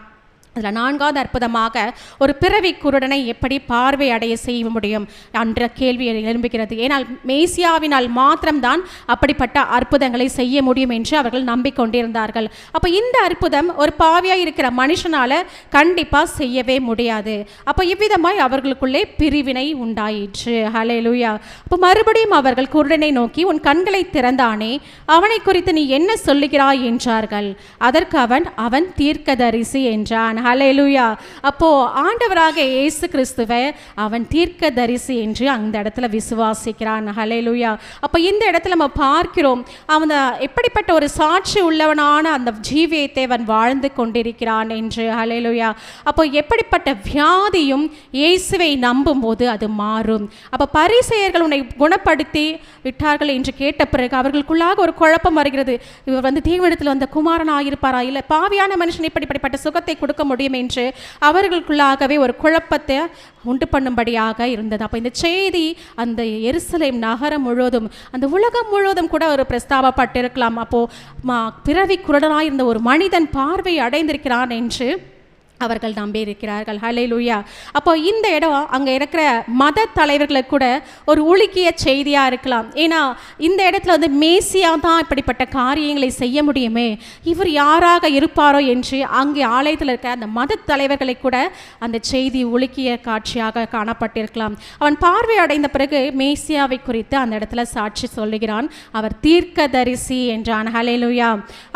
அதில் 4வது அற்புதமாக ஒரு பிறவி குருடனை எப்படி பார்வை அடைய செய்ய முடியும் என்ற கேள்வி எழும்புகிறது. ஏனால் மேசியாவினால் மாத்திரம்தான் அப்படிப்பட்ட அற்புதங்களை செய்ய முடியும் என்று அவர்கள் நம்பிக்கொண்டிருந்தார்கள். அப்போ இந்த அற்புதம் ஒரு பாவியாக இருக்கிற மனுஷனால் கண்டிப்பாக செய்யவே முடியாது. அப்போ இவ்விதமாய் அவர்களுக்குள்ளே பிரிவினை உண்டாயிற்று. ஹல்லேலூயா. அப்போ மறுபடியும் அவர்கள் குருடனை நோக்கி, உன் கண்களை திறந்தானே, அவனை குறித்து நீ என்ன சொல்லுகிறாய் என்றார்கள். அதற்கு அவன் தீர்க்கதரிசி என்றான். ஹல்லேலூயா. அப்போ ஆண்டவராக இயேசு கிறிஸ்துவை அவன் தீர்க்கதரிசி என்று அந்த இடத்துல விசுவாசிக்கிறான். ஹல்லேலூயா. அப்போ இந்த இடத்துல நம்ம பார்க்கிறோம், அவன் எப்படிப்பட்ட ஒரு சாட்சி உள்ளவனான அந்த ஜீவியத்தை அவன் வாழ்ந்து கொண்டிருக்கிறான் என்று. ஹல்லேலூயா. அப்போ எப்படிப்பட்ட வியாதியும் இயேசுவை நம்பும் போது அது மாறும். அப்போ பரிசேயர்கள் உன்னை குணப்படுத்தி விட்டார்கள் என்று கேட்ட பிறகு அவர்களுக்குள்ளாக ஒரு குழப்பம் வருகிறது. இவர் தேவனிடத்தில் வந்த குமாரனாக இருப்பாரா, இல்லை பாவியான மனுஷன் இப்படிப்பட்ட சுகத்தை கொடுக்க முடியும் என்று அவர்களுக்குள்ளாகவே ஒரு குழப்பத்தை உண்டு பண்ணும்படியாக இருந்தது. அப்போ இந்த செய்தி அந்த எருசலேம் நகரம் முழுவதும், அந்த உலகம் முழுவதும் கூட ஒரு பிரஸ்தாபப்பட்டிருக்கலாம். அப்போ பிறவி குருடனாய் இருந்த ஒரு மனிதன் பார்வை அடைந்திருக்கிறான் என்று அவர்கள் நம்பியிருக்கிறார்கள். ஹல்லேலூயா. அப்போ இந்த இடம் அங்கே இருக்கிற மத தலைவர்களுக்கு கூட ஒரு உலுக்கிய செய்தியாக இருக்கலாம். ஏன்னா இந்த இடத்துல மேசியா தான் இப்படிப்பட்ட காரியங்களை செய்ய முடியுமே, இவர் யாராக இருப்பாரோ என்று அங்கே ஆலயத்தில் இருக்கிற அந்த மத தலைவர்களை கூட அந்த செய்தி உலுக்கிய காட்சியாக காணப்பட்டிருக்கலாம். அவன் பார்வை அடைந்த பிறகு மேசியாவை குறித்து அந்த இடத்துல சாட்சி சொல்லுகிறான். அவர் தீர்க்கதரிசி என்றான். ஹல்லேலூயா.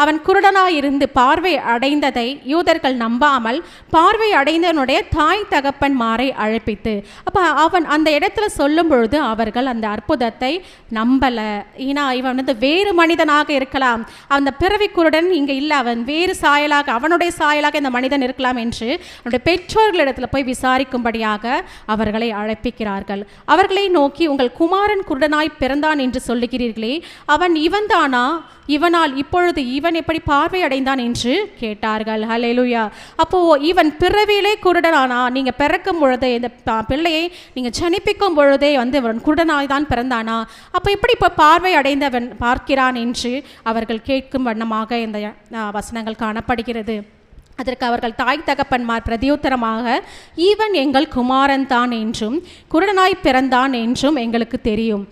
அவன் குருடனாய் இருந்து பார்வை அடைந்ததை யூதர்கள் நம்பாமல் பார்வை அடைந்தவனுடைய தாய் தகப்பன்மாரை அழைப்பித்து, அப்போ அவன் அந்த இடத்துல சொல்லும் பொழுது அவர்கள் அந்த அற்புதத்தை நம்பலை. ஏன்னா இவன் வேறு மனிதனாக இருக்கலாம், அந்த பிறவி குருடன் இங்கே இல்லை, அவன் வேறு சாயலாக, அவனுடைய சாயலாக இந்த மனிதன் இருக்கலாம் என்று அவனுடைய பெற்றோர்களிடத்தில் போய் விசாரிக்கும்படியாக அவர்களை அழைப்பிக்கிறார்கள். அவர்களை நோக்கி, உங்கள் குமாரன் குருடனாய் பிறந்தான் என்று சொல்லுகிறீர்களே, அவன் இவன்தானா? இவனால் இப்பொழுது இவன் எப்படி பார்வை அடைந்தான் என்று கேட்டார்கள். ஹல்லேலூயா. அப்போ இவன் பிறவியிலே குருடனானா? நீங்கள் பிறக்கும் பொழுதே, இந்த பிள்ளையை நீங்கள் ஜனிப்பிக்கும் பொழுதே இவன் குருடனாய் தான் பிறந்தானா? அப்போ இப்படி இப்போ பார்வை அடைந்தவன் பார்க்கிறான் என்று அவர்கள் கேட்கும் வண்ணமாக இந்த வசனங்கள் காணப்படுகிறது. அதற்கு அவர்கள் தாய் தகப்பன்மார் பிரதியுத்தரமாக, இவன் எங்கள் குமாரன் தான் என்றும் குருடனாய் பிறந்தான் என்றும் எங்களுக்கு தெரியும்.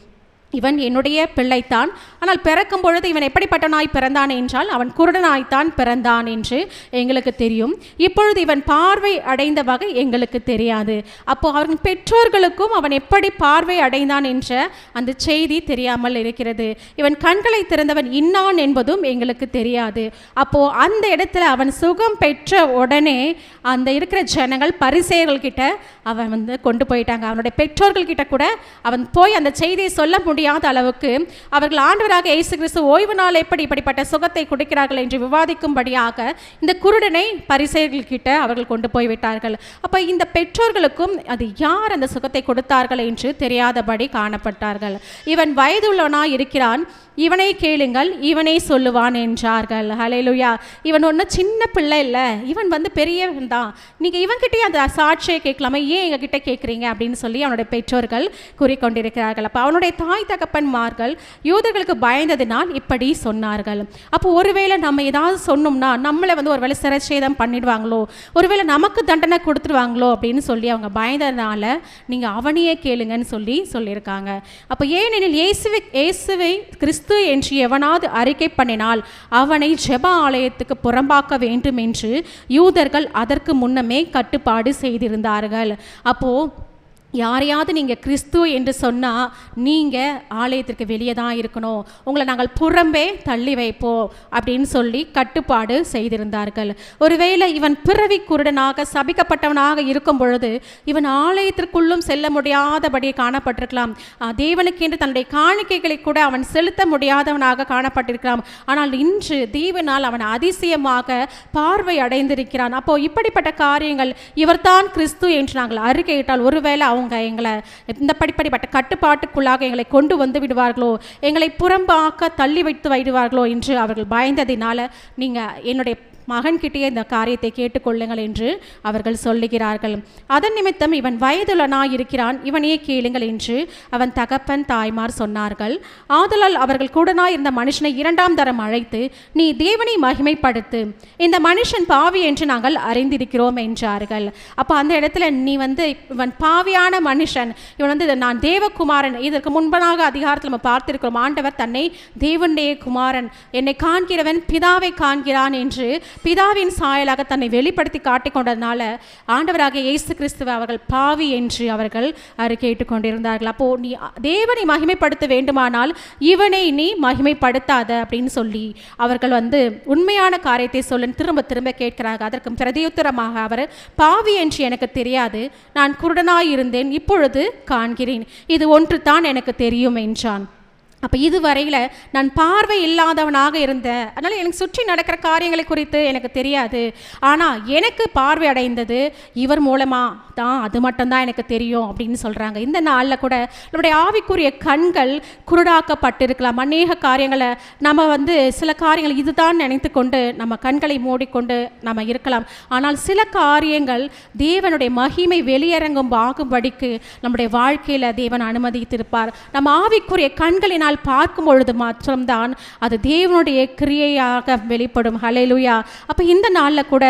இவன் என்னுடைய பிள்ளைத்தான். ஆனால் பிறக்கும் பொழுது இவன் எப்படிப்பட்டனாய் பிறந்தான் என்றால் அவன் குருடனாய்த்தான் பிறந்தான் என்று எங்களுக்கு தெரியும். இப்பொழுது இவன் பார்வை அடைந்த வகை எங்களுக்கு தெரியாது. அப்போ அவன் பெற்றோர்களுக்கும் அவன் எப்படி பார்வை அடைந்தான் என்ற அந்த செய்தி தெரியாமல் இருக்கிறது. இவன் கண்களை திறந்தவன் இன்னான் என்பதும் எங்களுக்கு தெரியாது. அப்போ அந்த இடத்துல அவன் சுகம் பெற்ற உடனே அந்த இருக்கிற ஜனங்கள் பரிசேயர்கள் கிட்ட அவன் கொண்டு போயிட்டாங்க. அவனுடைய பெற்றோர்கள் கிட்ட கூட அவன் போய் அந்த செய்தியை சொல்ல முடியாத அளவுக்கு அவர்கள் ஆண்டவராக இயேசு கிறிஸ்து ஓய்வு நாள் எப்படி இப்படிப்பட்ட சுகத்தை கொடுக்கிறார்கள் என்று விவாதிக்கும்படியாக இந்த குருடனை பரிசேயர்கள் கிட்ட அவர்கள் கொண்டு போய்விட்டார்கள். அப்போ இந்த பெற்றோர்களுக்கும் அது யார் அந்த சுகத்தை கொடுத்தார்கள் என்று தெரியாதபடி காணப்பட்டார்கள். இவன் வயதுள்ளவனாய் இருக்கிறான், இவனை கேளுங்கள், இவனே சொல்லுவான் என்றார்கள். ஹல்லேலூயா. இவன் ஒன்றும் சின்ன பிள்ளை இல்லை, இவன் பெரியவன் தான். நீங்கள் இவன்கிட்டயே அந்த சாட்சியை கேட்கலாமா, ஏன் எங்ககிட்ட கேட்குறீங்க அப்படின்னு சொல்லி அவனுடைய பெற்றோர்கள் கூறிக்கொண்டிருக்கிறார்கள். அப்போ அவனுடைய தாய் தகப்பன்மார்கள் யூதர்களுக்கு பயந்ததினால் இப்படி சொன்னார்கள். அப்போ ஒருவேளை நம்ம ஏதாவது சொன்னோம்னா நம்மளை ஒருவேளை சிரச்சேதம் பண்ணிடுவாங்களோ, ஒருவேளை நமக்கு தண்டனை கொடுத்துருவாங்களோ அப்படின்னு சொல்லி அவங்க பயந்ததுனால நீங்கள் அவனையே கேளுங்கன்னு சொல்லியிருக்காங்க. அப்போ ஏனெனில் இயேசுவை கிறிஸ்து என்று எவனாவது அறிக்கை பண்ணினால் அவனை ஜெப ஆலயத்துக்கு புறம்பாக்க வேண்டும் என்று யூதர்கள் அதற்கு முன்னமே கட்டுப்பாடு செய்திருந்தார்கள். அப்போ யாரையாவது நீங்கள் கிறிஸ்து என்று சொன்னால் நீங்கள் ஆலயத்திற்கு வெளியே தான் இருக்கணும், உங்களை நாங்கள் புறம்பே தள்ளி வைப்போம் அப்படின்னு சொல்லி கட்டுப்பாடு செய்திருந்தார்கள். ஒருவேளை இவன் பிறவி குருடனாக சபிக்கப்பட்டவனாக இருக்கும் பொழுது இவன் ஆலயத்திற்குள்ளும் செல்ல முடியாதபடி காணப்பட்டிருக்கலாம். தேவனுக்கென்று தன்னுடைய காணிக்கைகளை கூட அவன் செலுத்த முடியாதவனாக காணப்பட்டிருக்கலாம். ஆனால் இன்று தேவனால் அவன் அதிசயமாக பார்வை அடைந்திருக்கிறான். அப்போ இப்படிப்பட்ட காரியங்கள் இவர்தான் கிறிஸ்து என்று நாங்கள் அறிக்கையிட்டால் ஒருவேளை அவங்க எங்களை இந்த படிப்படிப்பட்ட கட்டுப்பாட்டுக்குள்ளாக எங்களை கொண்டு வந்து விடுவார்களோ, எங்களை புறம்பாக்க தள்ளி வைத்து விடுவார்களோ என்று அவர்கள் பயந்ததினால நீங்கள் என்னுடைய மகன்கிட்டே இந்த காரியத்தை கேட்டுக்கொள்ளுங்கள் என்று அவர்கள் சொல்லுகிறார்கள். அதன் நிமித்தம் இவன் வயதுள்ளனாய் இருக்கிறான், இவனையே கேளுங்கள் என்று அவன் தகப்பன் தாய்மார் சொன்னார்கள். ஆதலால் அவர்கள் கூடனாய் இருந்த மனுஷனை 2ஆம் தரம் அழைத்து, நீ தேவனை மகிமைப்படுத்து, இந்த மனுஷன் பாவி என்று நாங்கள் அறிந்திருக்கிறோம் என்றார்கள். அப்போ அந்த இடத்துல நீ இவன் பாவியான மனுஷன், இவன் நான் தேவகுமாரன். இதற்கு முன்பதாக அதிகாரத்தில் நம்ம பார்த்திருக்கிறோம், ஆண்டவர் தன்னை தேவனுடைய குமாரன், என்னை காண்கிறவன் பிதாவை காண்கிறான் என்று பிதாவின் சாயலாக தன்னை வெளிப்படுத்தி காட்டிக் கொண்டதுனால ஆண்டவராக இயேசு கிறிஸ்துவை அவர்கள் பாவி என்று அவர்கள் கேட்டுக்கொண்டிருந்தார்கள். அப்போ நீ தேவனை மகிமைப்படுத்த வேண்டுமானால் இவனை நீ மகிமைப்படுத்தாத அப்படின்னு சொல்லி அவர்கள் உண்மையான காரியத்தை சொல்ல திரும்ப திரும்ப கேட்கிறார்கள். அதற்கு பிரதியுத்தரமாக அவர், பாவி என்று எனக்கு தெரியாது, நான் குருடனாய் இருந்தேன், இப்பொழுது காண்கிறேன், இது ஒன்று தான் எனக்கு தெரியும் என்றான். அப்போ இதுவரையில் நான் பார்வை இல்லாதவனாக இருந்தேன், அதனால் எனக்கு சுற்றி நடக்கிற காரியங்களை குறித்து எனக்கு தெரியாது, ஆனால் எனக்கு பார்வை அடைந்தது இவர் மூலமாக தான், அது மட்டும்தான் எனக்கு தெரியும் அப்படின்னு சொல்கிறாங்க. இந்த நாளில் கூட நம்முடைய ஆவிக்குரிய கண்கள் குருடாக்கப்பட்டிருக்கலாம். அநேக காரியங்களை நம்ம சில காரியங்கள் இதுதான் நினைத்து கொண்டு நம்ம கண்களை மூடிக்கொண்டு நம்ம இருக்கலாம். ஆனால் சில காரியங்கள் தேவனுடைய மகிமை வெளியரங்கும் ஆகும்படிக்கு நம்முடைய வாழ்க்கையில் தேவன் அனுமதித்திருப்பார். நம்ம ஆவிக்குரிய கண்களினால் பார்க்கும் பொழுது மாத்திரம்தான் அது தேவனுடைய கிரியையாக வெளிப்படும். ஹல்லேலூயா. அப்போ இந்த நாளில் கூட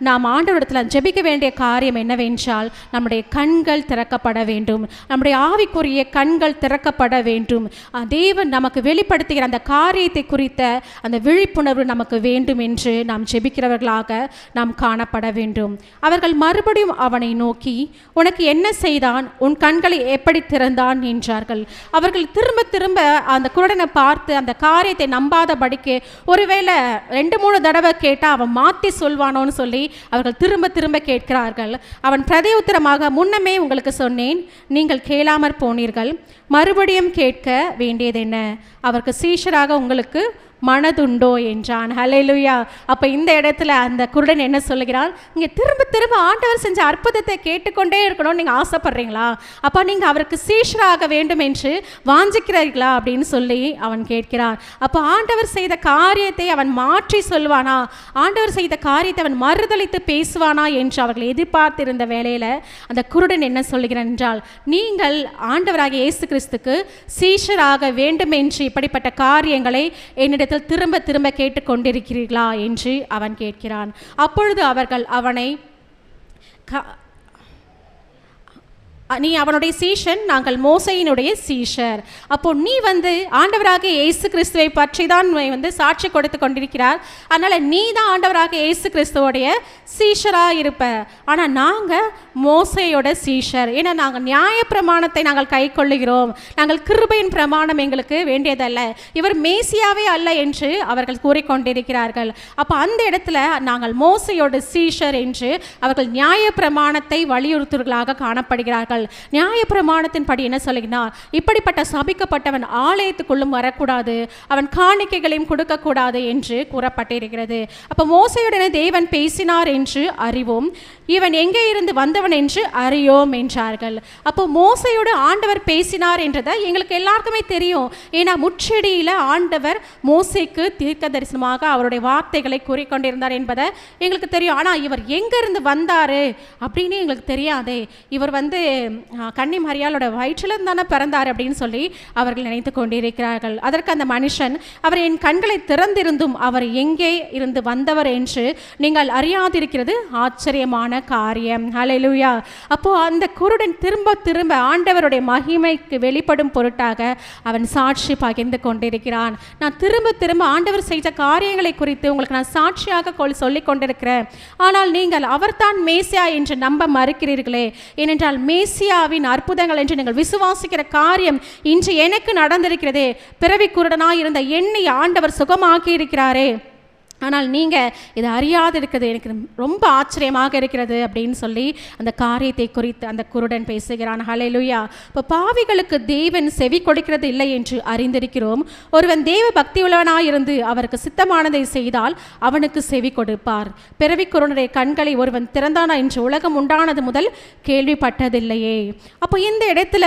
நாம் ஆண்டவரிடத்தில் ஜெபிக்க வேண்டிய காரியம் என்னவென்றால், நம்முடைய கண்கள் திறக்கப்பட வேண்டும், நம்முடைய ஆவிக்குரிய கண்கள் திறக்கப்பட வேண்டும். தேவன் நமக்கு வெளிப்படுத்துகிற அந்த காரியத்தை குறித்த அந்த விழிப்புணர்வு நமக்கு வேண்டும் என்று நாம் ஜெபிக்கிறவர்களாக நாம் காணப்பட வேண்டும். அவர்கள் மறுபடியும் அவனை நோக்கி, உனக்கு என்ன செய்தான், உன் கண்களை எப்படி திறந்தான் என்றார்கள். அவர்கள் திரும்ப திரும்ப அந்த குருடனை பார்த்து அந்த காரியத்தை நம்பாதபடிக்கு, ஒருவேளை 2-3 தடவை கேட்டால் அவன் மாற்றி சொல்வானோன்னு சொல்லி அவர்கள் திரும்ப திரும்ப கேட்கிறார்கள். அவன் பிரதியுத்தரமாக, முன்னமே உங்களுக்கு சொன்னேன், நீங்கள் கேளாமற் போனீர்கள், மறுபடியும் கேட்க வேண்டியது என்ன, அவருக்கு சீஷராக உங்களுக்கு மனதுண்டோ என்றான். ஹல்லேலூயா. அப்போ இந்த இடத்துல அந்த குருடன் என்ன சொல்லுகிறான், நீங்கள் திரும்ப திரும்ப ஆண்டவர் செஞ்ச அற்புதத்தை கேட்டுக்கொண்டே இருக்கணும்னு நீங்கள் ஆசைப்படுறீங்களா, அப்போ நீங்கள் அவருக்கு சீஷராக வேண்டும் என்று வாஞ்சிக்கிறீர்களா அப்படின்னு சொல்லி அவன் கேட்கிறான். அப்போ ஆண்டவர் செய்த காரியத்தை அவன் மாற்றி சொல்வானா, ஆண்டவர் செய்த காரியத்தை அவன் மறுதளித்து பேசுவானா என்று அவர்கள் எதிர்பார்த்திருந்த வேளையில் அந்த குருடன் என்ன சொல்லுகிறான் என்றால், நீங்கள் ஆண்டவராக இயேசு கிறிஸ்துக்கு சீஷராக வேண்டும் என்று இப்படிப்பட்ட காரியங்களை என்னிடத்தில் திரும்ப திரும்ப கேட்டுக்கொண்டிருக்கிறீர்களா என்று அவன் கேட்கிறான். அப்பொழுது அவர்கள் அவனை, நீ அவனுடைய சீஷன், நாங்கள் மோசையினுடைய சீஷர், அப்போ நீ ஆண்டவராக இயேசு கிறிஸ்துவை பற்றி தான் சாட்சி கொடுத்து கொண்டிருக்கிறார், அதனால் நீ தான் ஆண்டவராக இயேசு கிறிஸ்துவோடைய சீஷராக இருப்ப, ஆனால் நாங்கள் மோசையோட சீஷர், ஏன்னா நாங்கள் நியாய பிரமாணத்தை நாங்கள் கை கொள்ளுகிறோம், நாங்கள் கிருபையின் பிரமாணம் எங்களுக்கு வேண்டியதல்ல, இவர் மேசியாவே அல்ல என்று அவர்கள் கூறிக்கொண்டிருக்கிறார்கள். அப்போ அந்த இடத்துல நாங்கள் மோசையோட சீஷர் என்று அவர்கள் நியாய பிரமாணத்தை வலியுறுத்துவர்களாக காணப்படுகிறார்கள். நியாய பிரமாணத்தின் படி என்ன சொல்லுகிறார், இப்படிப்பட்ட சபிக்கப்பட்டவன் ஆலயத்துக்குள்ளும் வரக்கூடாது, அவன் காணிக்கைகளையும் கொடுக்கக்கூடாது என்று கூறப்பட்டிருக்கிறது. அப்போ மோசையுடனே தேவன் பேசினார் என்று அறிவோம், இவன் எங்கே இருந்து வந்தவன் என்று அறியோம் என்றார்கள். அப்போ மோசையோடு ஆண்டவர் பேசினார் என்றதை எங்களுக்கு எல்லாருக்குமே தெரியும், ஏன்னா முச்செடியில் ஆண்டவர் மோசைக்கு தீர்க்க தரிசனமாக அவருடைய வார்த்தைகளை கூறிக்கொண்டிருந்தார் என்பதை எங்களுக்கு தெரியும். ஆனால் இவர் எங்கிருந்து வந்தார் அப்படின்னு எங்களுக்கு தெரியாதே, இவர் கன்னி மரியாளோட வயிற்றிலிருந்து தானே பிறந்தார் அப்படின்னு சொல்லி அவர்கள் நினைத்து கொண்டிருக்கிறார்கள். அதற்கு அந்த மனுஷன், அவர் என் கண்களை திறந்திருந்தும் அவர் எங்கே இருந்து வந்தவர் என்று நீங்கள் அறியாதிருக்கிறது ஆச்சரியமான காரியம். ஹல்லேலூயா. அப்போ அந்த குருடன் திரும்ப திரும்ப ஆண்டவருடைய மகிமைக்கு வெளிப்படும் பொருட்டாக அவன் சாட்சி பகிர்ந்து கொண்டிருக்கிறான். நான் திரும்ப திரும்ப ஆண்டவர் செய்த காரியங்களை குறித்து உங்களுக்கு நான் சாட்சியாக சொல்லிக் கொண்டிருக்கிறேன், ஆனால் நீங்கள் அவர்தான் மேசியா என்று நம்ப மறுக்கிறீர்களே, ஏனென்றால் மேசியாவின் அற்புதங்கள் என்று நீங்கள் விசுவாசிக்கிற காரியம் இன்று எனக்கு நடந்திருக்கிறதே, பிறவி குருடனாய் இருந்த என்னை ஆண்டவர் சுகமாக்கி இருக்கிறாரே, ஆனால் நீங்கள் இதை அறியாது இருக்கிறது எனக்கு ரொம்ப ஆச்சரியமாக இருக்கிறது அப்படின்னு சொல்லி அந்த காரியத்தை குறித்து அந்த குருடன் பேசுகிறான். ஹல்லேலூயா. இப்போ பாவிகளுக்கு தேவன் செவி கொடுக்கிறது இல்லை என்று அறிந்திருக்கிறோம், ஒருவன் தேவ பக்தி உள்ளவனாயிருந்து அவருக்கு சித்தமானதை செய்தால் அவனுக்கு செவி கொடுப்பார். பிறவி குருடனுடைய கண்களை ஒருவன் திறந்தானா என்று உலகம் உண்டானது முதல் கேள்விப்பட்டதில்லையே. அப்போ இந்த இடத்துல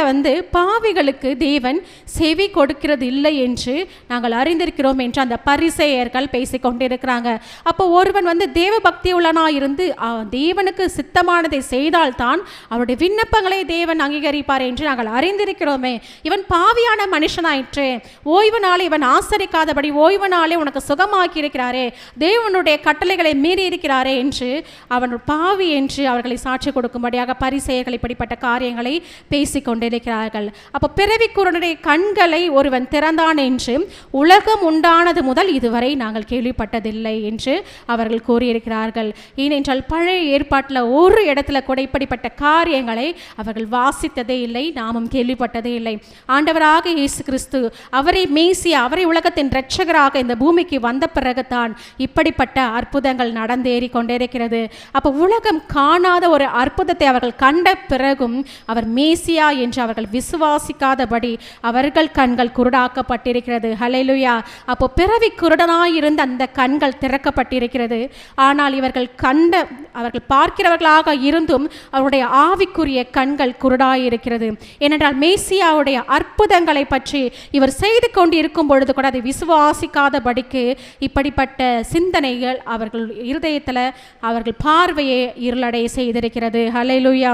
பாவிகளுக்கு தேவன் செவி கொடுக்கிறது இல்லை என்று நாங்கள் அறிந்திருக்கிறோம் என்று அந்த பரிசேயர்கள் பேசிக்கொண்டிருக்கிறார். கொண்டிருக்கிறாங்க. அப்போ ஒருவன் தேவ பக்தி உள்ளனா இருந்து தேவனுக்கு சித்தமானதை செய்தால்தான் அவருடைய விண்ணப்பங்களை தேவன் அங்கீகரிப்பார் என்று நாங்கள் அறிந்திருக்கிறோமே. இவன் பாவியான மனுஷனாயிற்று, ஓய்வு நாளை இவன் ஆசரிக்காதபடி ஓய்வு நாளை உனக்கு சுகமாக்கி இருக்கிறாரே, தேவனுடைய கட்டளைகளை மீறி இருக்கிறாரே என்று அவன் பாவி என்று அவர்களை சாட்சி கொடுக்கும்படியாக பரிசேயர்கள் இப்படிப்பட்ட காரியங்களை பேசிக் கொண்டிருக்கிறார்கள். அப்போ பிறவி குருடனுடைய கண்களை ஒருவன் திறந்தான் என்று உலகம் உண்டானது முதல் இதுவரை நாங்கள் கேள்விப்பட்டதில்லை என்று அவர்கள் கூறியிருக்கிறார்கள். ஏனென்றால் பழைய ஏற்பாட்டில் ஒரு இடத்துல கூட இப்படிப்பட்ட காரியங்களை அவர்கள் வாசித்ததே இல்லை, நாமும் கேள்விப்பட்டதே இல்லை. ஆண்டவராக இயேசு கிறிஸ்து அவரை மேசியா, அவரை உலகத்தின் இரட்சகராக இந்த பூமிக்கு வந்த பிறகுதான் இப்படிப்பட்ட அற்புதங்கள் நடந்தேறி கொண்டிருக்கிறது. அப்போ உலகம் காணாத ஒரு அற்புதத்தை அவர்கள் கண்ட பிறகும் அவர் மேசியா என்று அவர்கள் விசுவாசிக்காதபடி அவர்கள் கண்கள் குருடாக்கப்பட்டிருக்கிறது. ஹல்லேலூயா. அப்போ பிறவி குருடனாயிருந்த அந்த கண்கள் திறக்கப்பட்டிருக்கிறது. ஆனால் அவர்கள் பார்க்கிறவர்களாக இருந்தும் அவருடைய ஆவிக்குரிய கண்கள் குருடாயிருக்கிறது. ஏனென்றால் மேசியாவுடைய அற்புதங்களை பற்றி இவர் செய்து கொண்டு இருக்கும் பொழுது கூட அதை விசுவாசிக்காதபடிக்கு இப்படிப்பட்ட சிந்தனைகள் அவர்கள் இருதயத்தில் அவர்கள் பார்வையை இருளடைய செய்திருக்கிறது. ஹல்லேலூயா.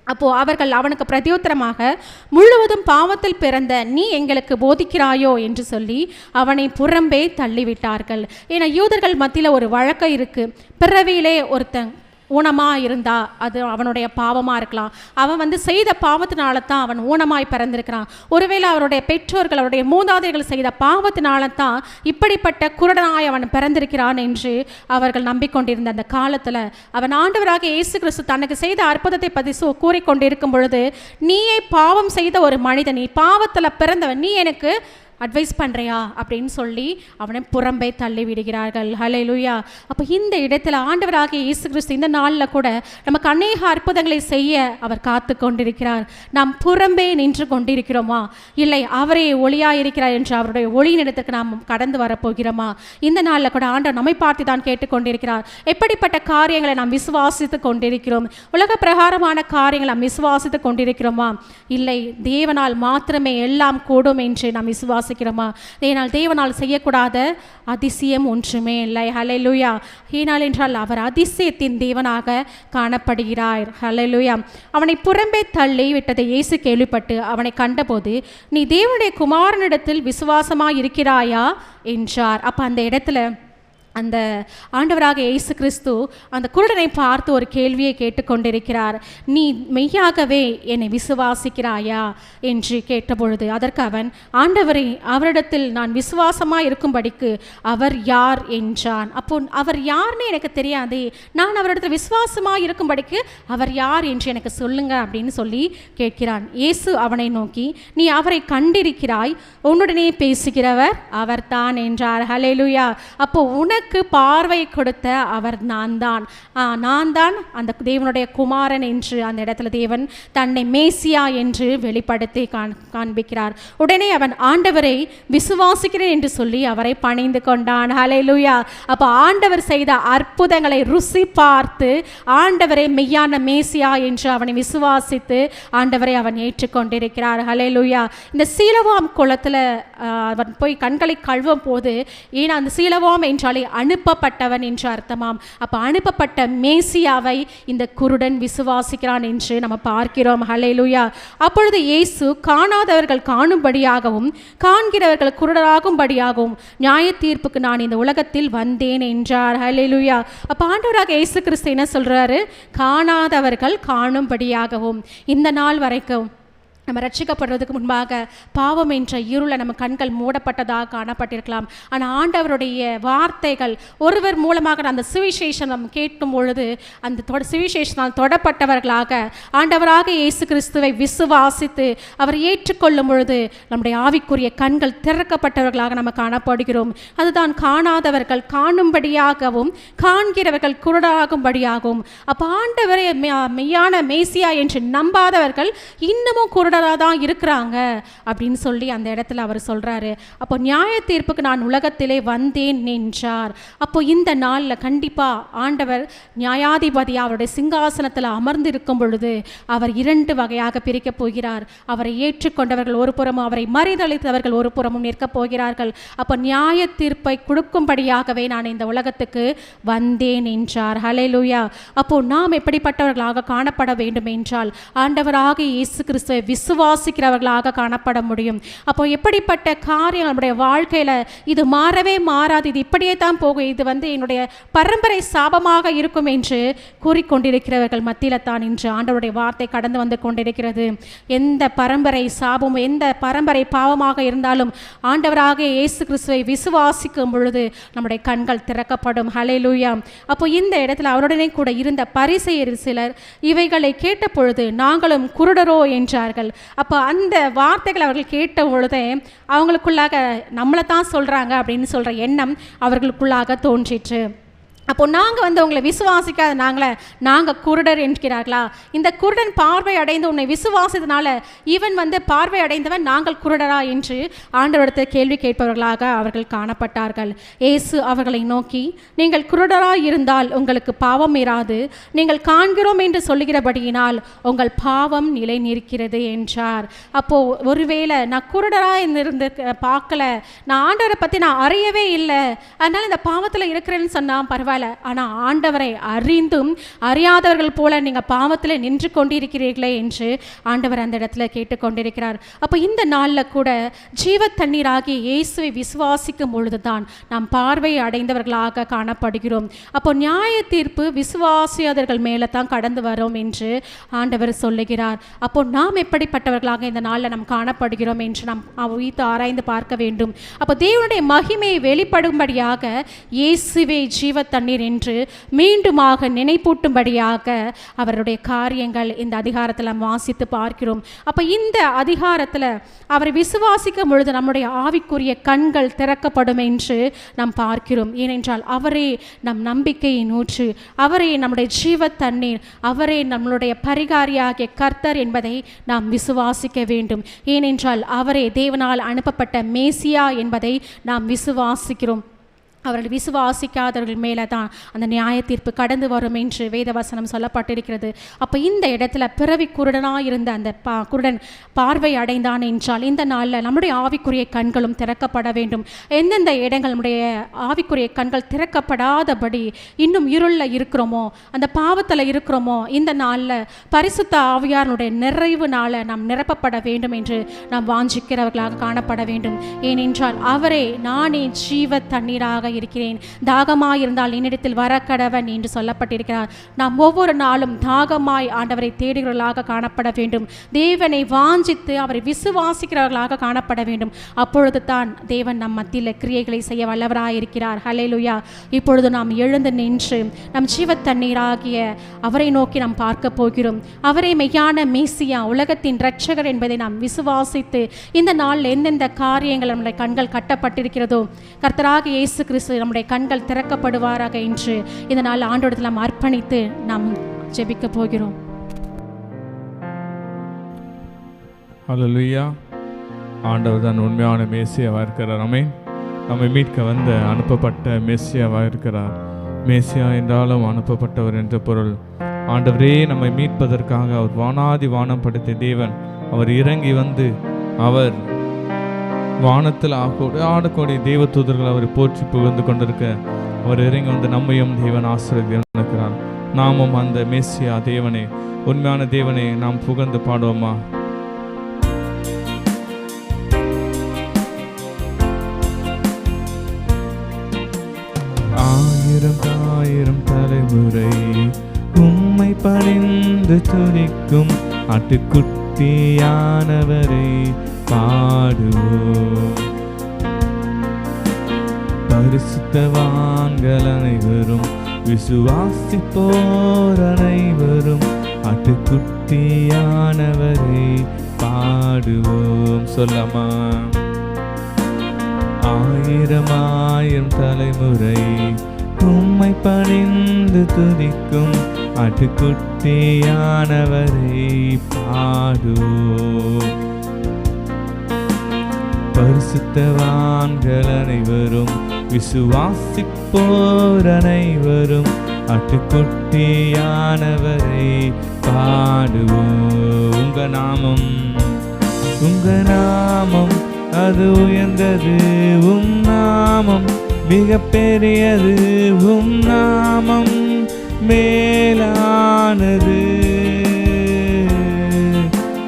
அப்போ அவர்கள் அவனுக்கு பிரதியுத்தரமாக, முழுவதும் பாவத்தில் பிறந்த நீ எங்களுக்கு போதிக்கிறாயோ என்று சொல்லி அவனை புறம்பே தள்ளிவிட்டார்கள். ஏன்னா யூதர்கள் மத்தியில் ஒரு வழக்கம் இருக்கு, பிறவியிலே ஒருத்தன் ஊனமாக இருந்தா அது அவனுடைய பாவமாக இருக்கலாம். அவன் செய்த பாவத்தினால தான் அவன் ஊனமாய் பிறந்திருக்கிறான். ஒருவேளை அவருடைய பெற்றோர்கள், அவருடைய மூதாதையர்கள் செய்த பாவத்தினால தான் இப்படிப்பட்ட குருடனாய் அவன் பிறந்திருக்கிறான் என்று அவர்கள் நம்பிக்கொண்டிருந்த அந்த காலத்தில் அவன் ஆண்டவராக இயேசு கிறிஸ்து தனக்கு செய்த அற்புதத்தை பற்றி கூறிக்கொண்டிருக்கும் பொழுது, நீயே பாவம் செய்த ஒரு மனிதன், நீ பாவத்தில் பிறந்தவன், நீ எனக்கு அட்வைஸ் பண்ணுறியா அப்படின்னு சொல்லி அவனை புறம்பே தள்ளி விடுகிறார்கள். ஹல்லேலூயா. அப்போ இந்த இடத்துல ஆண்டவராகிய இயேசு கிறிஸ்து இந்த நாளில் கூட நமக்கு அநேக அற்புதங்களை செய்ய அவர் காத்து கொண்டிருக்கிறார். நாம் புறம்பே நின்று கொண்டிருக்கிறோமா, இல்லை அவரே ஒளியாக இருக்கிறார் என்று அவருடைய ஒளி நிலத்துக்கு நாம் கடந்து வரப்போகிறோமா? இந்த நாளில் கூட ஆண்டவர் நம்மை பார்த்து தான் கேட்டுக்கொண்டிருக்கிறார். எப்படிப்பட்ட காரியங்களை நாம் விசுவாசித்து கொண்டிருக்கிறோம்? உலக பிரகாரமான காரியங்களை நாம் விசுவாசித்து கொண்டிருக்கிறோமா? இல்லை தேவனால் மாத்திரமே எல்லாம் கூடும் என்று நாம் விசுவாசி ஏனால் தேவனால் செய்யக்கூடாத அதிசயம் ஒன்றுமே இல்லை. ஹல்லேலூயா. ஏனால் என்றால் அவர் அதிசயத்தின் தேவனாக காணப்படுகிறார். ஹல்லேலூயா. அவனை புறம்பே தள்ளி விட்டதை இயேசு கேள்விப்பட்டு அவனை கண்டபோது, நீ தேவனுடைய குமாரனிடத்தில் விசுவாசமாக இருக்கிறாயா என்றார். அப்போ அந்த இடத்துல அந்த ஆண்டவராக இயேசு கிறிஸ்து அந்த குருடனை பார்த்து ஒரு கேள்வியை கேட்டுக்கொண்டிருக்கிறார். நீ மெய்யாகவே என்னை விசுவாசிக்கிறாயா என்று கேட்டபொழுது அதற்கு அவன், ஆண்டவரே, அவரிடத்தில் நான் விசுவாசமாக இருக்கும்படிக்கு அவர் யார் என்றான். அப்போ அவர் யார்னு எனக்கு தெரியாதே, நான் அவரிடத்தில் விசுவாசமாக இருக்கும்படிக்கு அவர் யார் என்று எனக்கு சொல்லுங்க அப்படின்னு சொல்லி கேட்கிறான். இயேசு அவனை நோக்கி, நீ அவரை கண்டிருக்கிறாய், உன்னுடனே பேசுகிறவர் அவர்தான் என்றார். ஹல்லேலூயா. அப்போ உனக்கு பார்வை கொடுத்த அவர் நான் தான் அந்த தேவனுடைய குமாரன் என்று அந்த இடத்துல தேவன் தன்னை மேசியா என்று வெளிப்படுத்தி காண்பிக்கிறார். உடனே அவன் ஆண்டவரை விசுவாசிக்கிறேன் என்று சொல்லி அவரை பணிந்து கொண்டான். ஹல்லேலூயா. அப்போ ஆண்டவர் செய்த அற்புதங்களை ருசி பார்த்து ஆண்டவரை மெய்யான மேசியா என்று அவனை விசுவாசித்து ஆண்டவரை அவன் ஏற்றுக்கொண்டிருக்கிறார். ஹல்லேலூயா. இந்த சீலவாம் குளத்தில் அவன் போய் கண்களை கழுவும் போது, ஏன்னா அந்த சீலவாம் என்றாலே அனுப்பப்பட்டவன் என்று அர்த்தமாம். அப்போ அனுப்பப்பட்ட மேசியாவை இந்த குருடன் விசுவாசிக்கிறான் என்று நம்ம பார்க்கிறோம். ஹல்லேலூயா. அப்பொழுது இயேசு காணாதவர்கள் காணும்படியாகவும் காண்கிறவர்கள் குருடராகும்படியாகவும் நியாய தீர்ப்புக்கு நான் இந்த உலகத்தில் வந்தேன் என்றார். ஹல்லேலூயா. அப்போ ஆண்டவராக இயேசு கிறிஸ்து என்ன சொல்றாரு? காணாதவர்கள் காணும்படியாகவும். இந்த நாள் வரைக்கும் நம்ம ரட்சிக்கப்படுறதுக்கு முன்பாக பாவம் என்ற இருளை நம்ம கண்கள் மூடப்பட்டதாக காணப்பட்டிருக்கலாம். ஆனால் ஆண்டவருடைய வார்த்தைகள் ஒருவர் மூலமாக அந்த சுவிசேஷம் நம்ம கேட்கும் பொழுது அந்த சுவிசேஷனால் தொடப்பட்டவர்களாக ஆண்டவராக இயேசு கிறிஸ்துவை விசுவாசித்து அவர் ஏற்றுக்கொள்ளும் பொழுது நம்முடைய ஆவிக்குரிய கண்கள் திறக்கப்பட்டவர்களாக நம்ம காணப்படுகிறோம். அதுதான் காணாதவர்கள் காணும்படியாகவும் காண்கிறவர்கள் குருடாகும்படியாகவும். அப்போ ஆண்டவரை மெய்யான மேசியா என்று நம்பாதவர்கள் இன்னமும் குருடராக குருடராக தான் இருக்கிறாங்க அப்படின்னு சொல்லி அந்த இடத்துல அவர் சொல்கிறாரு. அப்போ நியாய தீர்ப்புக்கு நான் உலகத்திலே வந்தேன் என்றார். அப்போ இந்த நாளில் கண்டிப்பாக ஆண்டவர் நியாயாதிபதியாக அவருடைய சிங்காசனத்தில் அமர்ந்து இருக்கும் பொழுது அவர் 2 வகையாக பிரிக்கப் போகிறார். அவரை ஏற்றுக்கொண்டவர்கள் ஒரு புறமும் அவரை மறிதளித்தவர்கள் ஒரு புறமும் நிற்கப் போகிறார்கள். அப்போ நியாய தீர்ப்பை கொடுக்கும்படியாகவே நான் இந்த உலகத்துக்கு வந்தேன் என்றார். ஹல்லேலூயா. அப்போ நாம் எப்படிப்பட்டவர்களாக காணப்பட வேண்டும் என்றால் ஆண்டவராக இயேசு கிறிஸ்துவை விசுவாசிக்கிறவர்களாக காணப்பட முடியும். அப்போ எப்படிப்பட்ட காரியம் நம்முடைய வாழ்க்கையில் இது மாறவே மாறாது, இது இப்படியே தான் போகும், இது என்னுடைய பரம்பரை சாபமாக இருக்கும் என்று கூறிக்கொண்டிருக்கிறவர்கள் மத்தியில் தான் இன்று ஆண்டவருடைய வார்த்தை கடந்து வந்து கொண்டிருக்கிறது. எந்த பரம்பரை சாபமும் எந்த பரம்பரை பாவமாக இருந்தாலும் ஆண்டவராக இயேசு கிறிஸ்துவை விசுவாசிக்கும் பொழுது நம்முடைய கண்கள் திறக்கப்படும். ஹல்லேலூயா. அப்போ இந்த இடத்துல அவருடனே கூட இருந்த பரிசேயர் சிலர் இவைகளை கேட்ட பொழுது நாங்களும் குருடரோ என்றார்கள். அப்போ அந்த வார்த்தைகள் அவர்கள் கேட்ட பொழுதே அவங்களுக்குள்ளாக நம்மளை தான் சொல்கிறாங்க அப்படின்னு சொல்கிற எண்ணம் அவர்களுக்குள்ளாக தோன்றிற்று. அப்போ நாங்கள் உங்களை விசுவாசிக்காத நாங்கள் குருடர் என்கிறார்களா? இந்த குருடன் பார்வை அடைந்து உன்னை விசுவாசத்தினால இவன் பார்வை அடைந்தவன், நாங்கள் குருடரா என்று ஆண்டவரிடத்தில் கேள்வி கேட்பவர்களாக அவர்கள் காணப்பட்டார்கள். இயேசு அவர்களை நோக்கி, நீங்கள் குருடராக இருந்தால் உங்களுக்கு பாவம் இராது, நீங்கள் காண்கிறோம் என்று சொல்லுகிறபடியினால் உங்கள் பாவம் நிலை நிற்கிறது என்றார். அப்போது ஒருவேளை நான் குருடராக இருந்து பார்க்கல, நான் ஆண்டவரை பற்றி நான் அறியவே இல்லை, அதனால் இந்த பாவத்தில் இருக்கிறேன்னு சொன்னால் பரவாயில்ல, ஆனால் ஆண்டவரை அறிந்தும் அறியாதவர்கள் போல நீங்கள் பாவத்தில் நின்று கொண்டிருக்கிறீர்களே என்று ஆண்டவர் அந்த இடத்துல கேட்டுக்கொண்டிருக்கிறார். அப்போ இந்த நாளில் கூட ஜீவ தண்ணீராகிய இயேசுவை விசுவாசிக்கும் பொழுதுதான் நாம் பார்வை அடைந்தவர்களாக காணப்படுகிறோம். அப்போ நியாய தீர்ப்பு விசுவாசியாதவர்கள் மேலே தான் கடந்து வரும் என்று ஆண்டவர் சொல்லுகிறார். அப்போ நாம் எப்படிப்பட்டவர்களாக இந்த நாளில் நாம் காணப்படுகிறோம் என்று நாம் உயிர்த்து ஆராய்ந்து பார்க்க வேண்டும். அப்போ தேவனுடைய மகிமையை வெளிப்படும்படியாக இயேசுவே ஜீவ தண்ணீர் என்று மீண்டுமாக நினைப்பூட்டும்படியாக அவருடைய காரியங்கள் இந்த அதிகாரத்தில் நாம் வாசித்து பார்க்கிறோம். அப்போ இந்த அதிகாரத்தில் அவரை விசுவாசிக்கும் பொழுது நம்முடைய ஆவிக்குரிய கண்கள் திறக்கப்படும் என்று நாம் பார்க்கிறோம். ஏனென்றால் அவரே நம் நம்பிக்கையின் ஊற்று, அவரே நம்முடைய ஜீவ தண்ணீர், அவரே நம்மளுடைய பரிகாரியாகிய கர்த்தர் என்பதை நாம் விசுவாசிக்க வேண்டும். ஏனென்றால் அவரே தேவனால் அனுப்பப்பட்ட மேசியா என்பதை நாம் விசுவாசிக்கிறோம். அவர்கள் விசுவாசிக்காதவர்கள் மேலே தான் அந்த நியாய தீர்ப்பு கடந்து வரும் என்று வேதவசனம் சொல்லப்பட்டிருக்கிறது. அப்போ இந்த இடத்துல பிறவி குருடனாக இருந்த அந்த குருடன் பார்வை அடைந்தான் என்றால் இந்த நாளில் நம்முடைய ஆவிக்குரிய கண்களும் திறக்கப்பட வேண்டும். எந்தெந்த இடங்கள் நம்முடைய ஆவிக்குரிய கண்கள் திறக்கப்படாதபடி இன்னும் இருளில் இருக்கிறோமோ, அந்த பாவத்தில் இருக்கிறோமோ, இந்த நாளில் பரிசுத்த ஆவியாருடைய நிறைவு நாளை நாம் நிரப்பப்பட வேண்டும் என்று நாம் வாஞ்சிக்கிறவர்களாக காணப்பட வேண்டும். ஏனென்றால் அவரே நானே ஜீவ தண்ணீராக இருக்கிறேன், தாகமாய் இருந்தால் என்னிடத்தில் வர கடவன் என்று சொல்லப்பட்டிருக்கிறார். நாம் ஒவ்வொரு நாளும் தாகமாய் ஆண்டவரை தேடுகிறவர்களாக காணப்பட வேண்டும். தேவனை வாஞ்சித்து அவரை விசுவாசிக்கிறவர்களாக காணப்பட வேண்டும். அப்பொழுது தான் தேவன் நம் மத்தியில் கிரியைகளை செய்ய வல்லவராயிருக்கிறார். ஹல்லேலூயா. இப்பொழுது நாம் எழுந்து நின்று நம் ஜீவ தண்ணீராகிய அவரை நோக்கி நாம் பார்க்க போகிறோம். அவரே மெய்யான மேசியா, உலகத்தின் இரட்சகர் என்பதை நாம் விசுவாசித்து இந்த நாளில் எந்தெந்த காரியங்கள் நம்முடைய கண்கள் கட்டப்பட்டிருக்கிறதோ கர்த்தராக இயேசு கிறிஸ்து நம்முடைய கண்கள் திறக்கப்படுவாராக என்று இந்த நாள் ஆண்டவரிடத்தில் நாம் அர்ப்பணித்து நாம் ஜெபிக்க போகிறோம். ஹல்லேலூயா. ஆண்டவர் தான் உண்மையான மேசியாவாக இருக்கிறார். ஆமென். நம்மை மீட்க வந்த அனுப்பப்பட்ட மேசியாவாக இருக்கிறார். மேசியா என்றாலும் அனுப்பப்பட்டவர் என்ற பொருள். ஆண்டவரே நம்மை மீட்பதற்காக அவர் வானாதி வானம் படைத்த தேவன், அவர் இறங்கி வந்து அவர் வானத்தில் ஆடக்கூடிய தேவ தூதர்கள் அவரை போற்றி புகழ்ந்து கொண்டிருக்க அவர் இறங்கி வந்து நம்மையும் தேவன் ஆசீர்வதிக்கிறார். நாமும் அந்த மேசியா தேவனை, உண்மையான தேவனை நாம் புகழ்ந்து பாடுவோமா? ஆயிரம் ஆயிரம் தலைமுறை உம்மை பணிந்து துதிக்கும் ஆட்டுக்குட்டியானவரை பாடுவோம். பரிசுத்தவான்கள் அனைவரும் விசுவாசிப்போர் அனைவரும் ஆட்டுக்குட்டியானவரை பாடுவோம். சொல்லமா? ஆயிரம் ஆயிரம் தலைமுறை உம்மை பணிந்து துதிக்கும் ஆட்டுக்குட்டியானவரை பாடுவோம். பரிசுத்தவான்கள் அனைவரும் விசுவாசிப்போர் அனைவரும் ஆட்டுக்குட்டியானவரை பாடுவோம். உங்க நாமம் அது உயர்ந்தது, உம் நாமம் மிக பெரியது, உம் நாமம் மேலானது.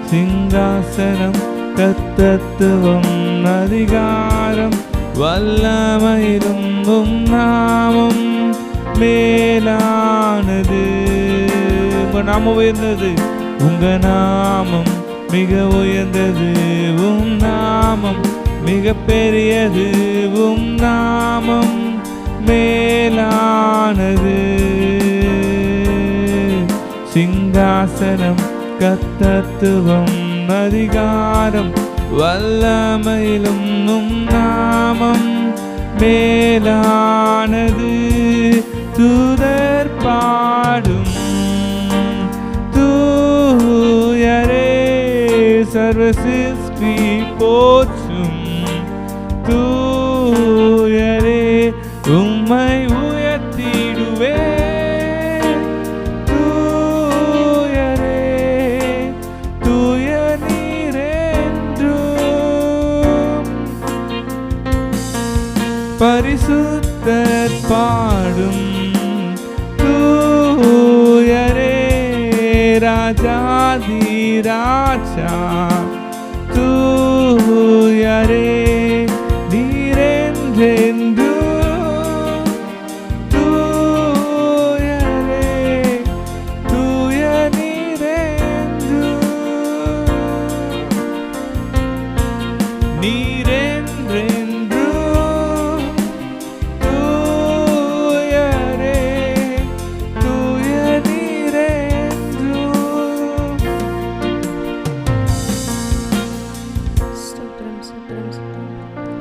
சிங்காசனம் கர்த்தத்துவம் அதிகாரம் வல்லமையிலும் உம் நாமம் மேலானது. உங்க நாமம் உயர்ந்தது, உங்க நாமம் மிக உயர்ந்தது, உம் நாமம் மிக பெரியது, உம் நாமம் மேலானது. சிங்காசனம் கர்த்தத்துவம் அதிகாரம் வல்லமையிலும் உம் நாமம் மேலானது. தூதர் பாடும் தூயரே, சர்வ சிருஷ்டி போற்றும் தூயரே, உம்மை உயர்த்திடுவே. தூயரே தூய நீரென்றும். பரிசுத்தர் பாடும் தூயரே, ராஜாதி ராஜா தூயரே நீரென்றென்றும். தூயரே தூய நீரென்றும். நீரென்றென்றும். தூயரே தூய நீரென்றும்.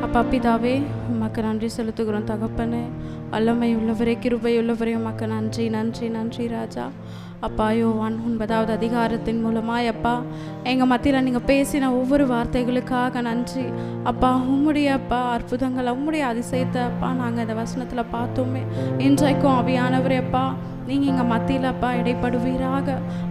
அப்பா பிதாவே, உமக்கு நன்றி செலுத்துகிறோம் தகப்பனே. வல்லமை உள்ளவரே, கிருபை உள்ளவரே, உமக்கு நன்றி நன்றி நன்றி ராஜா. அப்பா யோவான் 9வது அதிகாரத்தின் மூலமாய் அப்பா எங்கள் மத்தியில் நீங்கள் பேசின ஒவ்வொரு வார்த்தைகளுக்காக நன்றி அப்பா. உம்முடைய அப்பா அற்புதங்கள், உம்முடைய அதிசயத்தை அப்பா நாங்கள் இந்த வசனத்தில் பார்த்தோமே. இன்றைக்கும் ஆவியானவரே அப்பா நீங்கள் எங்கள் மத்தியில் அப்பா இடைப்படுவீராக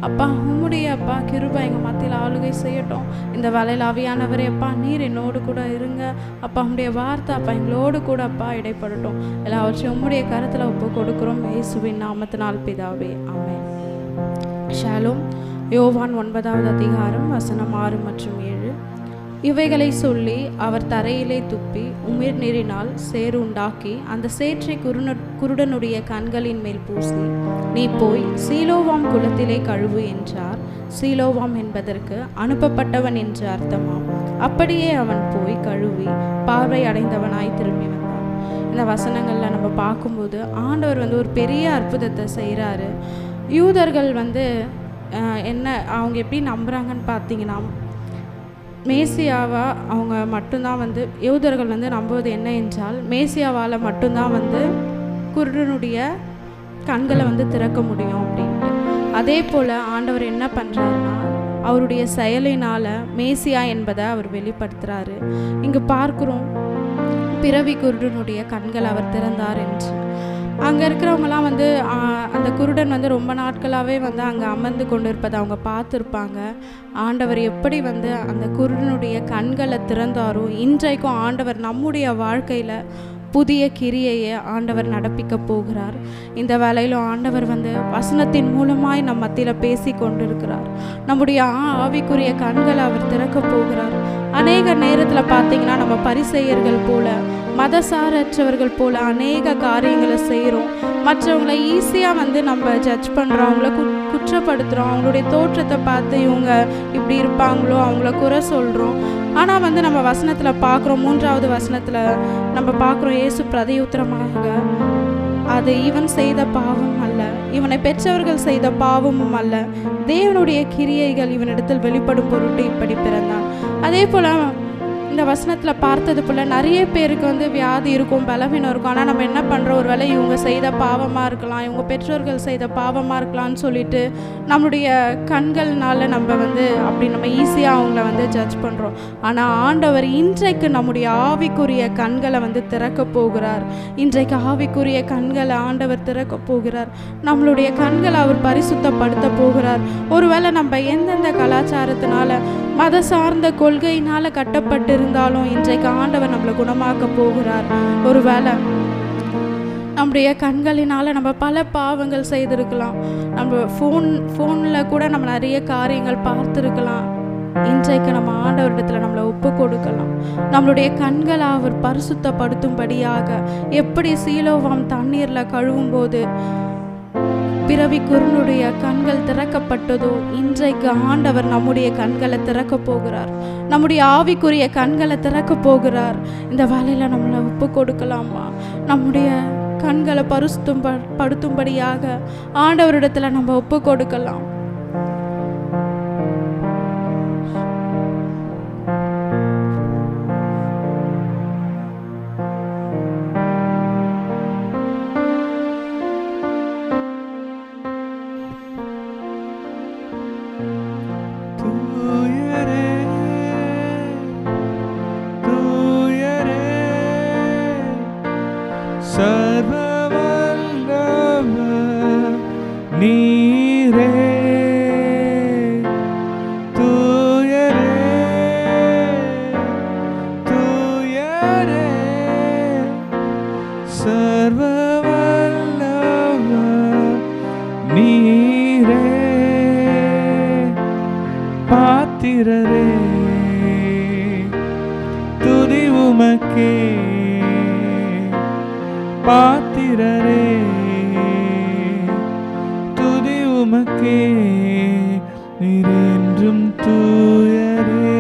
அப்பா. உம்முடைய அப்பா கிருபை எங்கள் மத்தியில் ஆளுகை செய்யட்டும். இந்த வேலையில் ஆவியானவரே அப்பா நீர் என்னோடு கூட இருங்க அப்பா. உம்முடைய வார்த்தை அப்பா எங்களோடு கூட அப்பா இடைப்படட்டும். எல்லாவற்றையும் உம்முடைய கருத்தில் ஒப்பு கொடுக்குறோம் இயேசுவின் நாமத்தினால் பிதாவே, ஆமென். ஷாலோம். யோவான் 9வது அதிகாரம் வசனம் 6 மற்றும் 7. இவைகளை சொல்லி அவர் தரையிலே துப்பி உமிர் நீரினால் சேறு உண்டாக்கி அந்த சேற்றை குருடனுடைய கண்களின் மேல் பூசி, நீ போய் சீலோவாம் குளத்திலே கழுவு என்றார். சீலோவாம் என்பதற்கு அனுப்பப்பட்டவன் என்று அர்த்தமாம். அப்படியே அவன் போய் கழுவி பார்வை அடைந்தவனாய் திரும்பி வந்தான். இந்த வசனங்களில் நம்ம பார்க்கும்போது ஆண்டவர் ஒரு பெரிய அற்புதத்தை செய்கிறாரு. யூதர்கள் என்ன அவங்க எப்படி நம்புகிறாங்கன்னு பார்த்தீங்கன்னா, மேசியாவா அவங்க மட்டும்தான் யூதர்கள் நம்புவது என்ன என்றால், மேசியாவால் மட்டும்தான் குருடனுடைய கண்களை திறக்க முடியும் அப்படின்ட்டு. அதே போல் ஆண்டவர் என்ன பண்ணுறாருன்னா, அவருடைய செயலினால் மேசியா என்பதை அவர் வெளிப்படுத்துகிறாரு. இங்கே பார்க்குறோம், பிறவி குருடனுடைய கண்கள் அவர் திறந்தார் என்று. அங்கே இருக்கிறவங்களாம் அந்த குருடன் ரொம்ப நாட்களாகவே அங்கே அமர்ந்து கொண்டு இருப்பதை அவங்க பார்த்துருப்பாங்க. ஆண்டவர் எப்படி அந்த குருடனுடைய கண்களை திறந்தாரோ, இன்றைக்கும் ஆண்டவர் நம்முடைய வாழ்க்கையில் புதிய கிரியையை ஆண்டவர் நடப்பிக்க போகிறார். இந்த வேளையிலும் ஆண்டவர் வசனத்தின் மூலமாய் நம் மத்தியில் பேசி கொண்டிருக்கிறார். நம்முடைய ஆவிக்குரிய கண்களை அவர் திறக்க போகிறார். அநேக நேரத்தில் பார்த்தீங்கன்னா நம்ம பரிசேயர்கள் போல, மதசாரற்றவர்கள் போல அநேக காரியங்களை செய்கிறோம். மற்றவங்களை ஈஸியாக நம்ம ஜட்ஜ் பண்ணுறோம், அவங்கள குற்றப்படுத்துகிறோம். அவங்களுடைய தோற்றத்தை பார்த்து இவங்க இப்படி இருப்பாங்களோ அவங்கள குறை சொல்கிறோம். ஆனால் நம்ம வசனத்தில் பார்க்குறோம், 3வது வசனத்தில் நம்ம பார்க்குறோம், இயேசு பிரதியுத்தரமாக, அது இவன் செய்த பாவம் அல்ல, இவனை பெற்றவர்கள் செய்த பாவமும் அல்ல, தேவனுடைய கிரியைகள் இவனிடத்தில் வெளிப்படும் பொருட்டு இப்படி பிறந்தான். அதே போல் இந்த வசனத்தில் பார்த்தது போல் நிறைய பேருக்கு வந்து வியாதி இருக்கும், பலவீனம் இருக்கும். ஆனால் நம்ம என்ன பண்ணுறோம், ஒரு வேளை இவங்க செய்த பாவமாக இருக்கலாம், இவங்க பெற்றோர்கள் செய்த பாவமாக இருக்கலாம்னு சொல்லிட்டு நம்மளுடைய கண்கள்னால நம்ம வந்து அப்படி நம்ம ஈஸியாக அவங்கள வந்து ஜட்ஜ் பண்ணுறோம். ஆனால் ஆண்டவர் இன்றைக்கு நம்முடைய ஆவிக்குரிய கண்களை வந்து திறக்க போகிறார். இன்றைக்கு ஆவிக்குரிய கண்களை ஆண்டவர் திறக்க போகிறார். நம்மளுடைய கண்களை அவர் பரிசுத்தப்படுத்த போகிறார். ஒருவேளை நம்ம எந்தெந்த கலாச்சாரத்தினால மத சார்ந்த கொள்கையினால கட்டப்பட்டிருந்தாலும் இன்றைக்கு ஆண்டவர் நம்மளை குணமாக்க போகிறார். ஒருவேளை நம்முடைய கண்களினால் நம்ம பல பாவங்கள் செய்திருக்கலாம், நம்ம ஃபோனில் கூட நம்ம நிறைய காரியங்கள் பார்த்துருக்கலாம். இன்றைக்கு நம்ம ஆண்டவரிடத்தில் நம்மளை ஒப்பு கொடுக்கலாம். நம்மளுடைய கண்களை அவர் பரிசுத்தப்படுத்தும்படியாக, எப்படி சீலோவாம் தண்ணீரில் கழுவும் போது பிறவி குருனுடைய கண்கள் திறக்கப்பட்டதோ, இன்றைக்கு ஆண்டவர் நம்முடைய கண்களை திறக்க போகிறார். நம்முடைய ஆவிக்குரிய கண்களை திறக்க போகிறார். இந்த வேலையில் நம்மளை ஒப்பு கொடுக்கலாமா? நம்முடைய கண்களை படுத்தும்படியாக ஆண்டவரிடத்தில் நம்ம ஒப்பு கொடுக்கலாம். பாத்திரரே துதி உமக்கே, பாத்திரரே துதி உமக்கே, நீர் என்றும் தூயரே.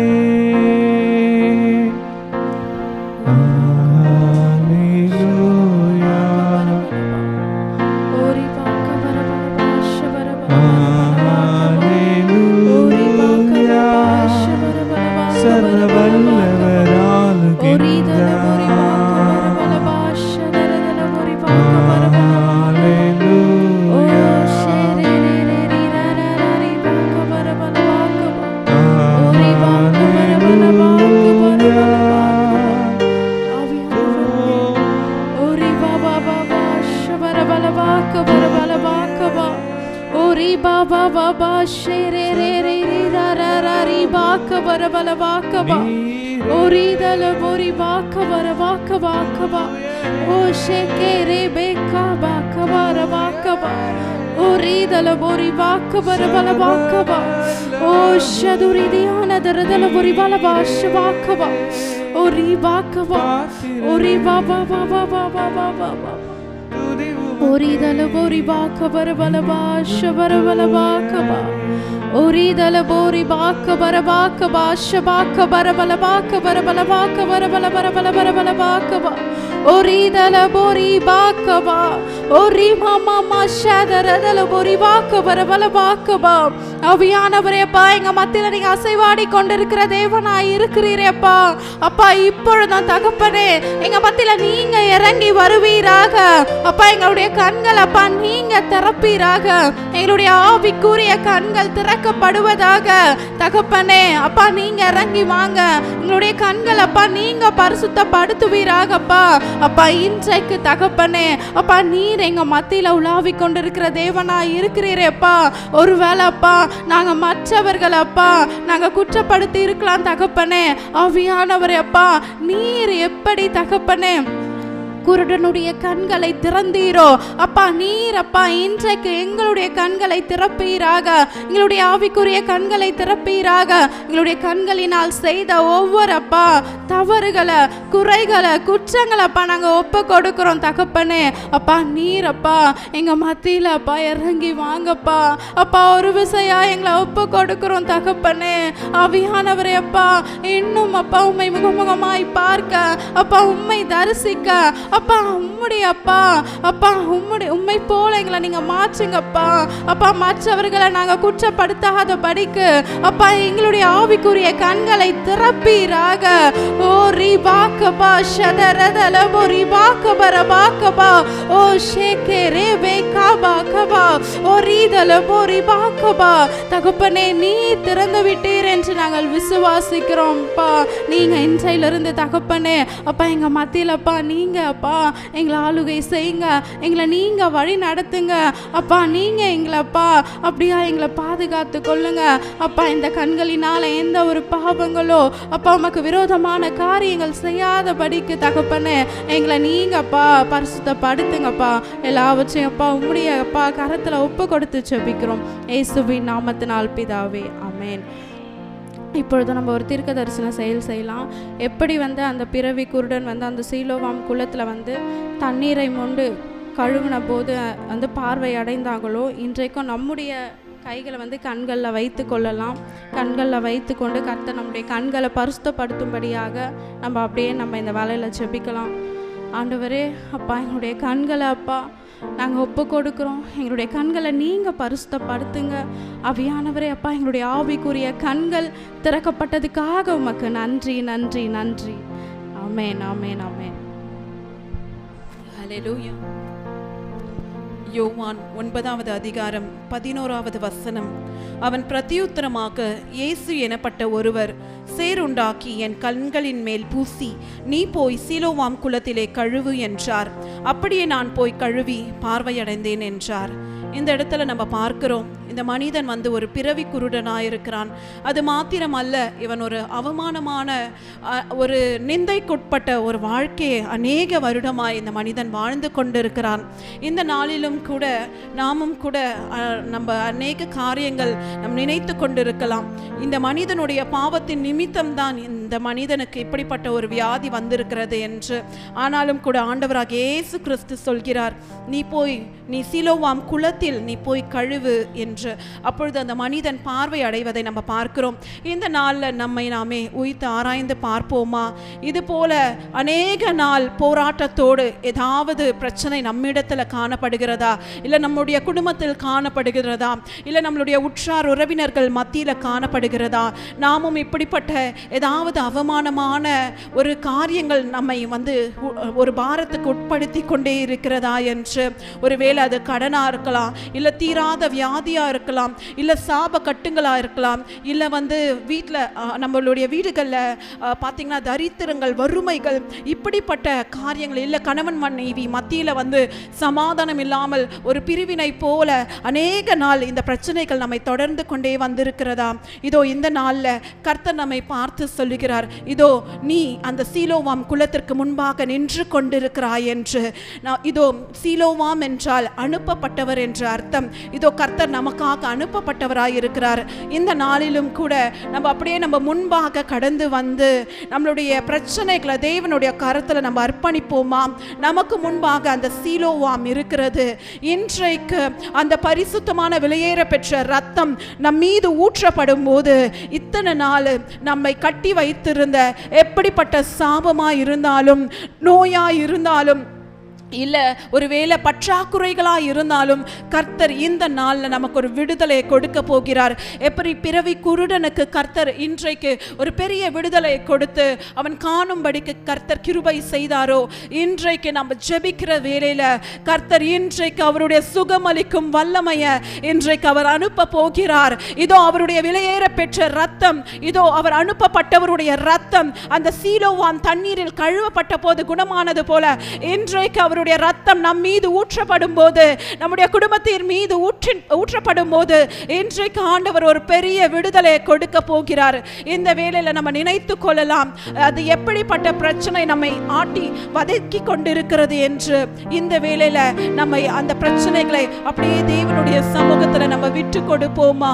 அவியானவரேப்பா, எங்க மத்தியில நீங்க அசைவாடி கொண்டிருக்கிற தேவனாய் இருக்கிறீரேப்பா. அப்பா, இப்பொழுதும் தகப்பனே எங்க மத்தியில நீங்க இறங்கி வருவீராக. அப்பா, எங்களுடைய கண்கள் அப்பா நீங்க திறப்பீராக. எங்களுடைய ஆவிக்குரிய கண்கள் திறக்கப்படுவதாக தகப்பனே. அப்பா, நீங்க இறங்கி வாங்க. எங்களுடைய கண்கள் அப்பா நீங்க பரிசுத்தப்படுத்துவீராகப்பா. அப்பா, இன்றைக்கு தகப்பனே அப்பா நீர் எங்க மத்தியில உலாவி கொண்டிருக்கிற தேவனாய் இருக்கிறீரேப்பா. ஒருவேளை அப்பா நாங்க மற்றவர்கள் அப்பா நாங்க குற்றப்படுத்தி இருக்கலாம் தகப்பனே. ஆவியானவரே அப்பா, நீர் எப்படி தகப்பனே குருடனுடைய கண்களை திறந்தீரோ அப்பா, நீர் அப்பா இன்றைக்கு எங்களுடைய கண்களை திறப்பீராக. எங்களுடைய ஆவிக்குரிய கண்களை திறப்பீராக. எங்களுடைய கண்களினால் செய்த ஒவ்வொரு அப்பா தவறுகளை, குறைகளை, குற்றங்களை அப்பா நாங்கள் ஒப்பு கொடுக்கிறோம் தகப்பனே. அப்பா, நீர் அப்பா எங்க மத்தியில் அப்பா இறங்கி வாங்கப்பா. அப்பா, ஒரு விசையா எங்களை ஒப்பு கொடுக்கிறோம் தகப்பனே. ஆவியானவரே அப்பா, இன்னும் அப்பா உம்மை முகமுகமாய் பார்க்க, அப்பா உம்மை தரிசிக்க, அப்பா உம்முடைய அப்பா அப்பா உம்மை போல எங்களை நீங்க மாற்றுங்கப்பா. அப்பா மற்றவர்களை நாங்க குற்றப்படுத்தாத படிக்கு அப்பா எங்களுடைய ஆவிக்குரிய கண்களை திறப்பீராக. ஓ ரிபாக்கபா ஷதரதலபோ ரிபாக்கபரபாக்கபா ஓ ஷேகே ரேபே காபா கபா ஓ ரீதலபோ ரிபாக்கபா. தகப்பனே நீ திறந்து விட்டீர் என்று நாங்கள் விசுவாசிக்கிறோம்ப்பா. நீங்க இன்றையிலிருந்து தகப்பனே அப்பா எங்க மத்தியிலப்பா நீங்க அப்பா எங்களை ஆளுகை செய்யுங்க, எங்களை நீங்க வழி நடத்துங்க அப்பா. நீங்க எங்களப்பா அப்படியா எங்களை பாதுகாத்து கொள்ளுங்க அப்பா. இந்த கண்களினால எந்த ஒரு பாவங்களோ அப்பா உமக்கு விரோதமான காரியங்கள் செய்யாதபடிக்கு தகப்பனே எங்களை நீங்கப்பா பரிசுத்தப்படுத்துங்கப்பா. எல்லாவற்றையும் அப்பா உம்முடைய அப்பா கரத்துல ஒப்பு கொடுத்து ஜெபிக்கிறோம் இயேசுவின் நாமத்தினால் பிதாவே, ஆமென். இப்பொழுது நம்ம ஒரு தீர்க்க தரிசன செயல் செய்யலாம். எப்படி அந்த பிறவி குருடன் அந்த சீலோவாம் குளத்தில் தண்ணீரை மொண்டு கழுவின போது பார்வை அடைந்தாங்களோ, இன்றைக்கும் நம்முடைய கைகளை கண்களில் வைத்து கொள்ளலாம். கண்களில் வைத்து கொண்டு கர்த்தர் நம்முடைய கண்களை பரிசுத்தப்படுத்தும்படியாக நம்ம அப்படியே இந்த வேலையில் ஜெபிக்கலாம். ஆண்டவரே அப்பா எங்களுடைய கண்களை அப்பா நாங்கள் ஒப்பு கொடுக்குறோம். எங்களுடைய கண்களை நீங்கள் பரிசுத்தப்படுத்துங்க ஆவியானவரே. அப்பா எங்களுடைய ஆவிக்குரிய கண்கள் திறக்கப்பட்டதுக்காக உமக்கு நன்றி நன்றி நன்றி. ஆமென் ஆமென் ஆமென். ஹல்லேலூயா. யோவான் 9வது அதிகாரம் 11வது வசனம். அவன் பிரதியுத்தரமாக, இயேசு எனப்பட்ட ஒருவர் சேருண்டாக்கி என் கண்களின் மேல் பூசி, நீ போய் சீலோவாம் குளத்திலே கழுவு என்றார். அப்படியே நான் போய் கழுவி பார்வையடைந்தேன் என்றார். இந்த இடத்துல நம்ம பார்க்கிறோம், இந்த மனிதன் ஒரு பிறவி குருடனாயிருக்கிறான். அது மாத்திரம் அல்ல, இவன் ஒரு அவமானமான ஒரு நிந்தைக்குட்பட்ட ஒரு வாழ்க்கையை அநேக வருடமாய் இந்த மனிதன் வாழ்ந்து கொண்டிருக்கிறான். இந்த நாளிலும் கூட நாமும் கூட நம்ம அநேக காரியங்கள் நம் நினைத்து கொண்டிருக்கலாம். இந்த மனிதனுடைய பாவத்தின் நிமித்தம்தான் இந்த மனிதனுக்கு இப்படிப்பட்ட ஒரு வியாதி வந்திருக்கிறது என்று. ஆனாலும் கூட ஆண்டவராக இயேசு கிறிஸ்து சொல்கிறார், நீ சீலோவாம் குளத்தில் நீ போய் கழுவு என்று. அப்பொழுது அந்த மனிதன் பார்வை அடைவதை நம்ம பார்க்கிறோம். இந்த நாளில் நாமே உய்த்து ஆராய்ந்து பார்ப்போமா? இது போல அநேக நாள் போராட்டத்தோடு ஏதாவது பிரச்சனை நம்மிடத்தில் காணப்படுகிறதா, இல்லை நம்முடைய குடும்பத்தில் காணப்படுகிறதா, இல்லை நம்மளுடைய உற்றார் உறவினர்கள் மத்தியில் காணப்படுகிறதா? நாமும் இப்படிப்பட்ட ஏதாவது அவமானமான ஒரு காரியங்கள் நம்மை ஒரு பாரத்துக்கு உட்படுத்தி கொண்டே இருக்கிறதா என்று. ஒருவேளை அது கடனா இருக்கலாம், இல்ல தீராத வியாதியா இருக்கலாம், இல்ல சாப கட்டுங்களா இருக்கலாம், இல்ல வீட்டில் நம்மளுடைய வீடுகளில் பார்த்தீங்கன்னா தரித்திரங்கள், வறுமைகள், இப்படிப்பட்ட காரியங்கள், இல்லை கணவன் மனைவி மத்தியில் சமாதானம் இல்லாமல் ஒரு பிரிவினை போல அநேக நாள் இந்த பிரச்சனைகள் நம்மை தொடர்ந்து கொண்டே வந்திருக்கிறதா? இதோ இந்த நாளில் கர்த்தர் நம்மை பார்த்து சொல்லுகிறார், இதோ நீ அந்த சீலோவாம் குளத்திற்கு முன்பாக நின்று கொண்டிருக்கிறாய் என்று. இதோ சீலோவாம் என்றால் அனுப்பப்பட்டவர் என்று அர்த்தம். இதோ கர்த்தர் நமக்காக அனுப்பப்பட்டவராய் இருக்கிறார். இந்த நாளிலும் கூட நம்ம அப்படியே நம்ம முன்பாக கடந்து நம்மளுடைய பிரச்சனைகளை தேவனுடைய கரத்தில் நம்ம அர்ப்பணிப்போமா? நமக்கு முன்பாக அந்த சீலோவாம் இருக்கிறது. இன்றைக்கு அந்த பரிசுத்தமான விலையேற பெற்ற ரத்தம் நம் மீது ஊற்றப்படும் போது இத்தனை நாள் நம்மை கட்டி வைத்திருந்த எப்படிப்பட்ட சாபமாய் இருந்தாலும், நோயாய் இருந்தாலும், இல்லை ஒருவேளை பற்றாக்குறைகளாக இருந்தாலும் கர்த்தர் இந்த நாளில் நமக்கு ஒரு விடுதலையை கொடுக்க போகிறார். எப்படி பிறவி குருடனுக்கு கர்த்தர் இன்றைக்கு ஒரு பெரிய விடுதலை கொடுத்து அவன் காணும்படிக்கு கர்த்தர் கிருபை செய்தாரோ, இன்றைக்கு நம்ம ஜெபிக்கிற வேளையில் கர்த்தர் இன்றைக்கு அவருடைய சுகமளிக்கும் வல்லமையை இன்றைக்கு அவர் அனுப்ப போகிறார். இதோ அவருடைய விலையேற பெற்ற ரத்தம், இதோ அவர் அனுப்பப்பட்டவருடைய ரத்தம் அந்த சீலோவாம் தண்ணீரில் கழுவப்பட்ட போது குணமானது போல இன்றைக்கு அவர் ரத்தம் நம் மீது ஊற்றப்படும் போது, நம்முடைய குடும்பத்தின் மீது ஊற்றப்படும் போது இன்றைக்கு ஆண்டவர் ஒரு பெரிய விடுதலை கொடுக்க போகிறார். இந்த வேளையில நம்ம நினைத்து கொள்ளலாம், அது எப்படிப்பட்ட பிரச்சனை நம்மை ஆட்டி வதக்கி கொண்டிருக்கிறது என்று. இந்த வேளையில நம்மை அந்த பிரச்சனைகளை அப்படியே தேவனுடைய சமூகத்துல நம்ம விட்டு கொடுப்போமா?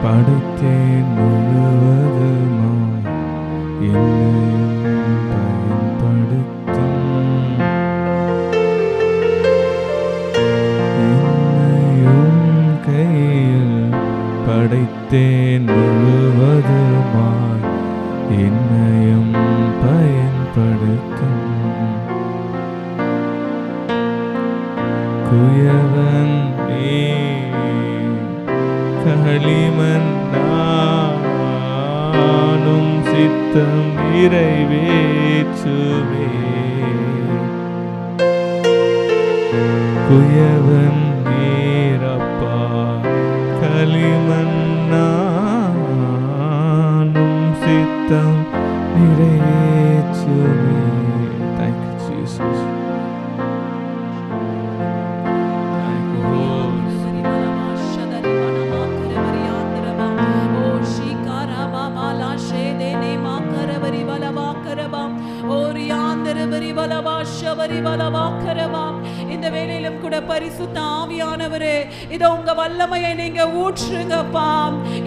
படைத்தேன் முழுவதுமா என்னையும் பயன்படுத்தும், என்னையும் படைத்தேன் முழுவதுமாய் என்னையும் பயன்படுத்தும். குயவன் நீ களிமண் நானும் சித்தம் நிறைவேற்றுவே. குயவன் நீரப்பா களிமண் நானும் சித்தம் நிறைவேற்றுவே. Thank you, Jesus. இந்த வேளையிலும் கூட பரிசுத்த ஆவியானவரே, இதோ உங்க வல்லமையை நீங்க ஊற்றுங்கப்பா.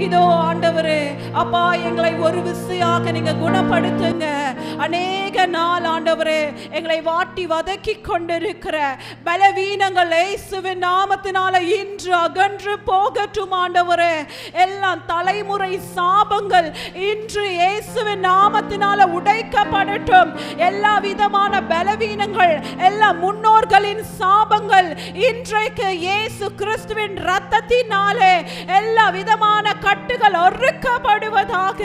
இதோ ஆண்டவரே அப்பா, எங்களை ஒரு விசையாக நீங்க குணப்படுத்துங்க. அநேக நாள் ஆண்டவரே எங்களை வாட்டி வதக்கி கொண்டிருக்கிற பலவீனங்கள் இயேசுவின் நாமத்தினால இன்று அகன்று போகட்டும் ஆண்டவரே. எல்லாம் தலைமுறை சாபங்கள் இன்று இயேசுவின் நாமத்தினால உடைக்கப்படட்டும். எல்லா விதமான பலவீனங்கள், எல்லா முன்னோர்களின் சாபங்கள் இன்றைக்கு இயேசு கிறிஸ்துவின் இரத்தத்தினாலே எல்லா விதமான கட்டுகள் அறுக்கப்படுவதாக.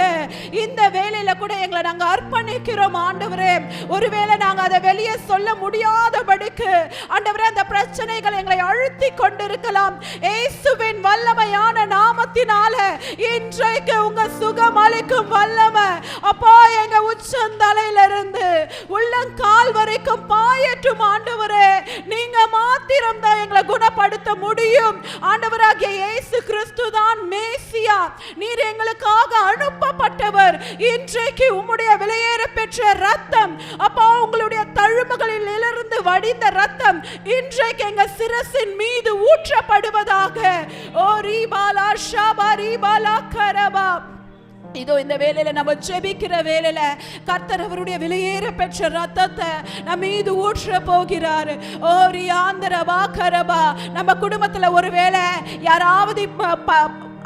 இந்த வேளையில கூட எங்களை நாங்க அர்ப்பணிக்கிறோம் ஆண்டவரே. ஒருவேளை நாங்க அதை வெளியே சொல்ல முடியாதபடிக்கு ஆண்டவரே அந்த பிரச்சனைகள் எங்களை அழுத்தி கொண்டிருக்கலாம். இயேசுவின் வல்லமையான நாமத்தினால இன்றைக்கு உங்க சுகம் அளிக்கும் வல்லமை அப்பா எங்க உச்சந்தலையிலிருந்து உள்ளங்கால் வரைக்கும் பாயட்டும் ஆண்டவரே. நீங்க மாத்திரம் தான் எங்களை குணப்படுத்த முடியும். ஆண்டவராகிய இயேசு கிறிஸ்து தான் மேசியா. நீர் எங்களுக்காக அனுப்பப்பட்டவர். இன்றைக்கு உம்முடைய விலையேற பெற்ற ரத்தம் அப்பா, உங்களுடைய தழும்புகளில் இருந்து வடிந்த ரத்தம் இன்றைக்கு எங்க சிரசின் மீது ஊற்றப்படுவதாக. ஓ ரீபாலா ஷபா ரீபாலா கரபா. இதோ இந்த வேளையில நம்ம ஜெபிக்கிற வேளையில கர்த்தர் அவருடைய விலையேற பெற்ற ரத்தத்தை நம்ம மீது ஊற்ற போகிறார். ஓ ரியாந்தர வாக்கரபா. நம்ம குடும்பத்துல ஒருவேளை யாராவது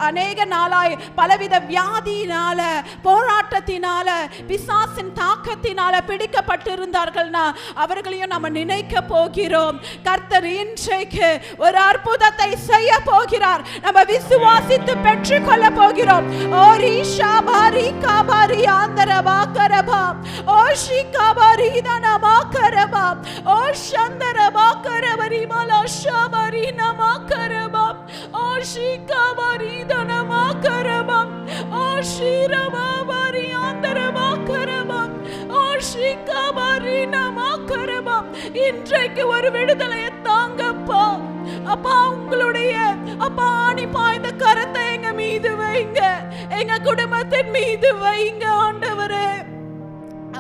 அநேக நாளாய் பலவித வியாதியினால, போராட்டத்தினால, பிசாசின் தாக்கத்தினால பிடிக்கப்பட்டிருந்தார்கள்னா அவர்களையும் நம்ம நினைக்க போகிறோம். கர்த்தர் இன்றைக்கு ஒரு அற்புதத்தை செய்ய போகிறார். நம்ம விசுவாசித்து பெற்றுக்கொள்ள போகிறோம். ஓ ரீஷா பாரி காபாரி ஆந்தர வாக்கரபா. ஓ ஷிகாபாரி தனமா கரபா. ஓ சந்தர வாக்கரபரி மலா ஷாபாரி நமா கரபா. ஓ ஷிகாபாரி தனமா கரபா. ஓ ஷிரபாபாரி ஆந்தரமா கரபா. ஓ ஷிகாபாரி நமா கரபா. இன்றைக்கு ஒரு விடுதலையை தாங்கப்பா. அப்பா, உங்களுடைய அப்பா ஆணி பாய்ந்த கரத்தை எங்க மீது வைங்க, எங்க குடும்பத்தின் மீது வைங்க ஆண்டவரே.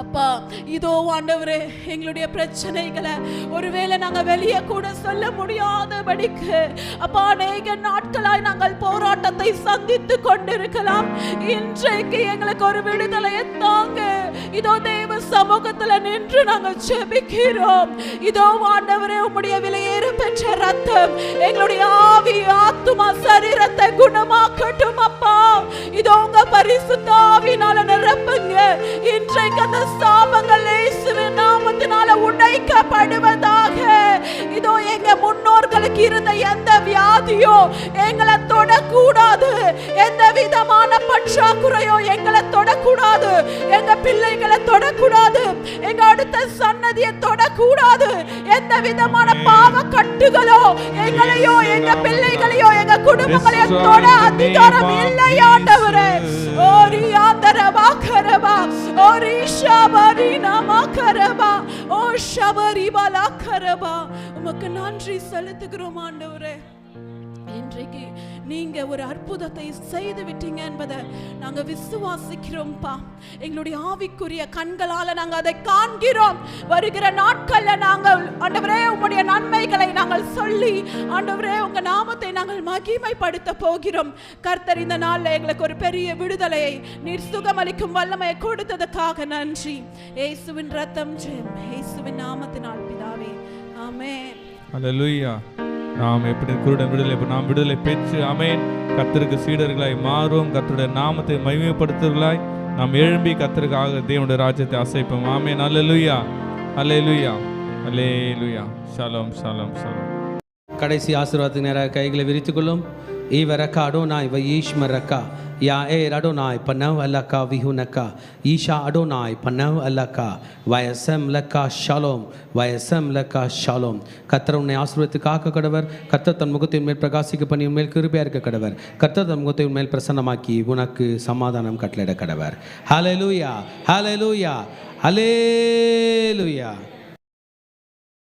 அப்பா இதோ ஆண்டவரே, எங்களுடைய பிரச்சனைகளை ஒருவேளை நாங்கள் வெளியே கூட சொல்ல முடியாதபடிக்கு அப்பா அநேக நாட்களாய் நாங்கள் போராட்டத்தை சந்தித்து கொண்டிருக்கலாம். இன்றைக்கு எங்களுக்கு ஒரு விடுதலையை தாங்க. இதோ தேவ சமூகத்துல நின்று நாங்கள் ஜெபிக்கிறோம். இதோ ஆண்டவரே, உம்முடைய விலையேற பெற்ற ரத்தம் எங்களுடைய ஆவி, ஆத்துமா, சரீரத்தை குணமாக்கட்டும் அப்பா. இதோ உங்க பரிசுத்த ஆவியினால நிரப்புங்க. இன்றைக்கு அந்த சாபங்கள் இயேசுவின் நாமத்தினால உடைக்கப்படுவதாக. இதோ எங்க முன்னோர்களுக்கு இருந்த எந்த வியாதியோ எங்களை தொடக்கூடாது. எந்த விதமான பற்றாக்குறையோ எங்களை தொடக்கூடாது. எங்க பிள்ளைகளை தொடக்கூடாது. எங்க அடுத்த சன்னதியை தொடக்கூடாது. எந்த விதமான பாவ கட்டுகளோ எங்களையோ, எங்க பிள்ளைகளையோ, எங்க குடும்பங்களையோ தொட அதிகாரம் இல்லை ஆண்டவரே. ஓ ரியாந்தர வாக்கரபா. ஓ ரிஷாபாரி நாமா கரபா. ஓ ஷபரி பாலா கரபா. உமக்கு நன்றி செலுத்துகிறோம் ஆண்டவரே. இன்றைக்கு நீங்க ஒரு அற்புதத்தை செய்து விட்டீங்க என்பதை நாங்க விசுவாசிக்கிறோம்ப்பா. எங்களுடைய ஆவிக்குரிய கண்களால நாங்க அதை காண்கிறோம். வருகிற நாட்கள்ல நாங்கள் ஆண்டவரே உம்முடைய நன்மைகளை நாங்கள் சொல்லி ஆண்டவரே உங்க நாமத்தை நாங்கள் மகிமைப்படுத்த போகிறோம். கர்த்தர் இந்த நாள்ல எங்களுக்கு ஒரு பெரிய விடுதலையை, நீர் சுகமளிக்கும் வல்லமையை கொடுத்ததுக்காக நன்றி. இயேசுவின் ரத்தம் ஜெயம், இயேசுவின் நாமத்தினால் பிதாவே, ஆமென். ஹல்லேலூயா. நாம் எப்படி குருடன் விடுதலை நாம் விடுதலை பெற்று ஆமென் கர்த்தருக்கு சீடர்களாய் மாறுவோம். கர்த்தருடைய நாமத்தை மகிமைப்படுத்துவர்களாய் நாம் எழும்பி கர்த்தருக்காக தேவனுடைய ராஜ்யத்தை அசைப்போம். ஆமென். அல்லேலூயா, அல்லேலூயா, அல்லேலூயா. ஷாலோம், ஷாலோம், ஷாலோம். கடைசி ஆசீர்வாதத்துக்கு நேராக கைகளை விரித்துக்கொள்ளும். ஈவ ரக்கா அடோனாய் வயீஷ்ம ரக்கா யா ஏர் அடோனாய் பன்னவ் அல்லக்கா விஹுனக்கா ஈஷா அடோனாய் பன்னவ் அல்லக்கா வயசம் லக்கா ஷாலோம், வயசம் லக்கா ஷாலோம். கர்த்தர் உன்னை ஆசீர்வதித்து காக்க கடவர். கர்த்தர் தன் முகத்தின் மேல் பிரகாசிக்க பண்ணி உன்மேல் கிருபையா இருக்க கடவர். கர்த்தர் தன் முகத்தை உன்மேல் பிரசன்னமாக்கி உனக்கு சமாதானம் கட்டளையிட கடவர். ஹல்லேலூயா, ஹல்லேலூயா, ஹல்லேலூயா.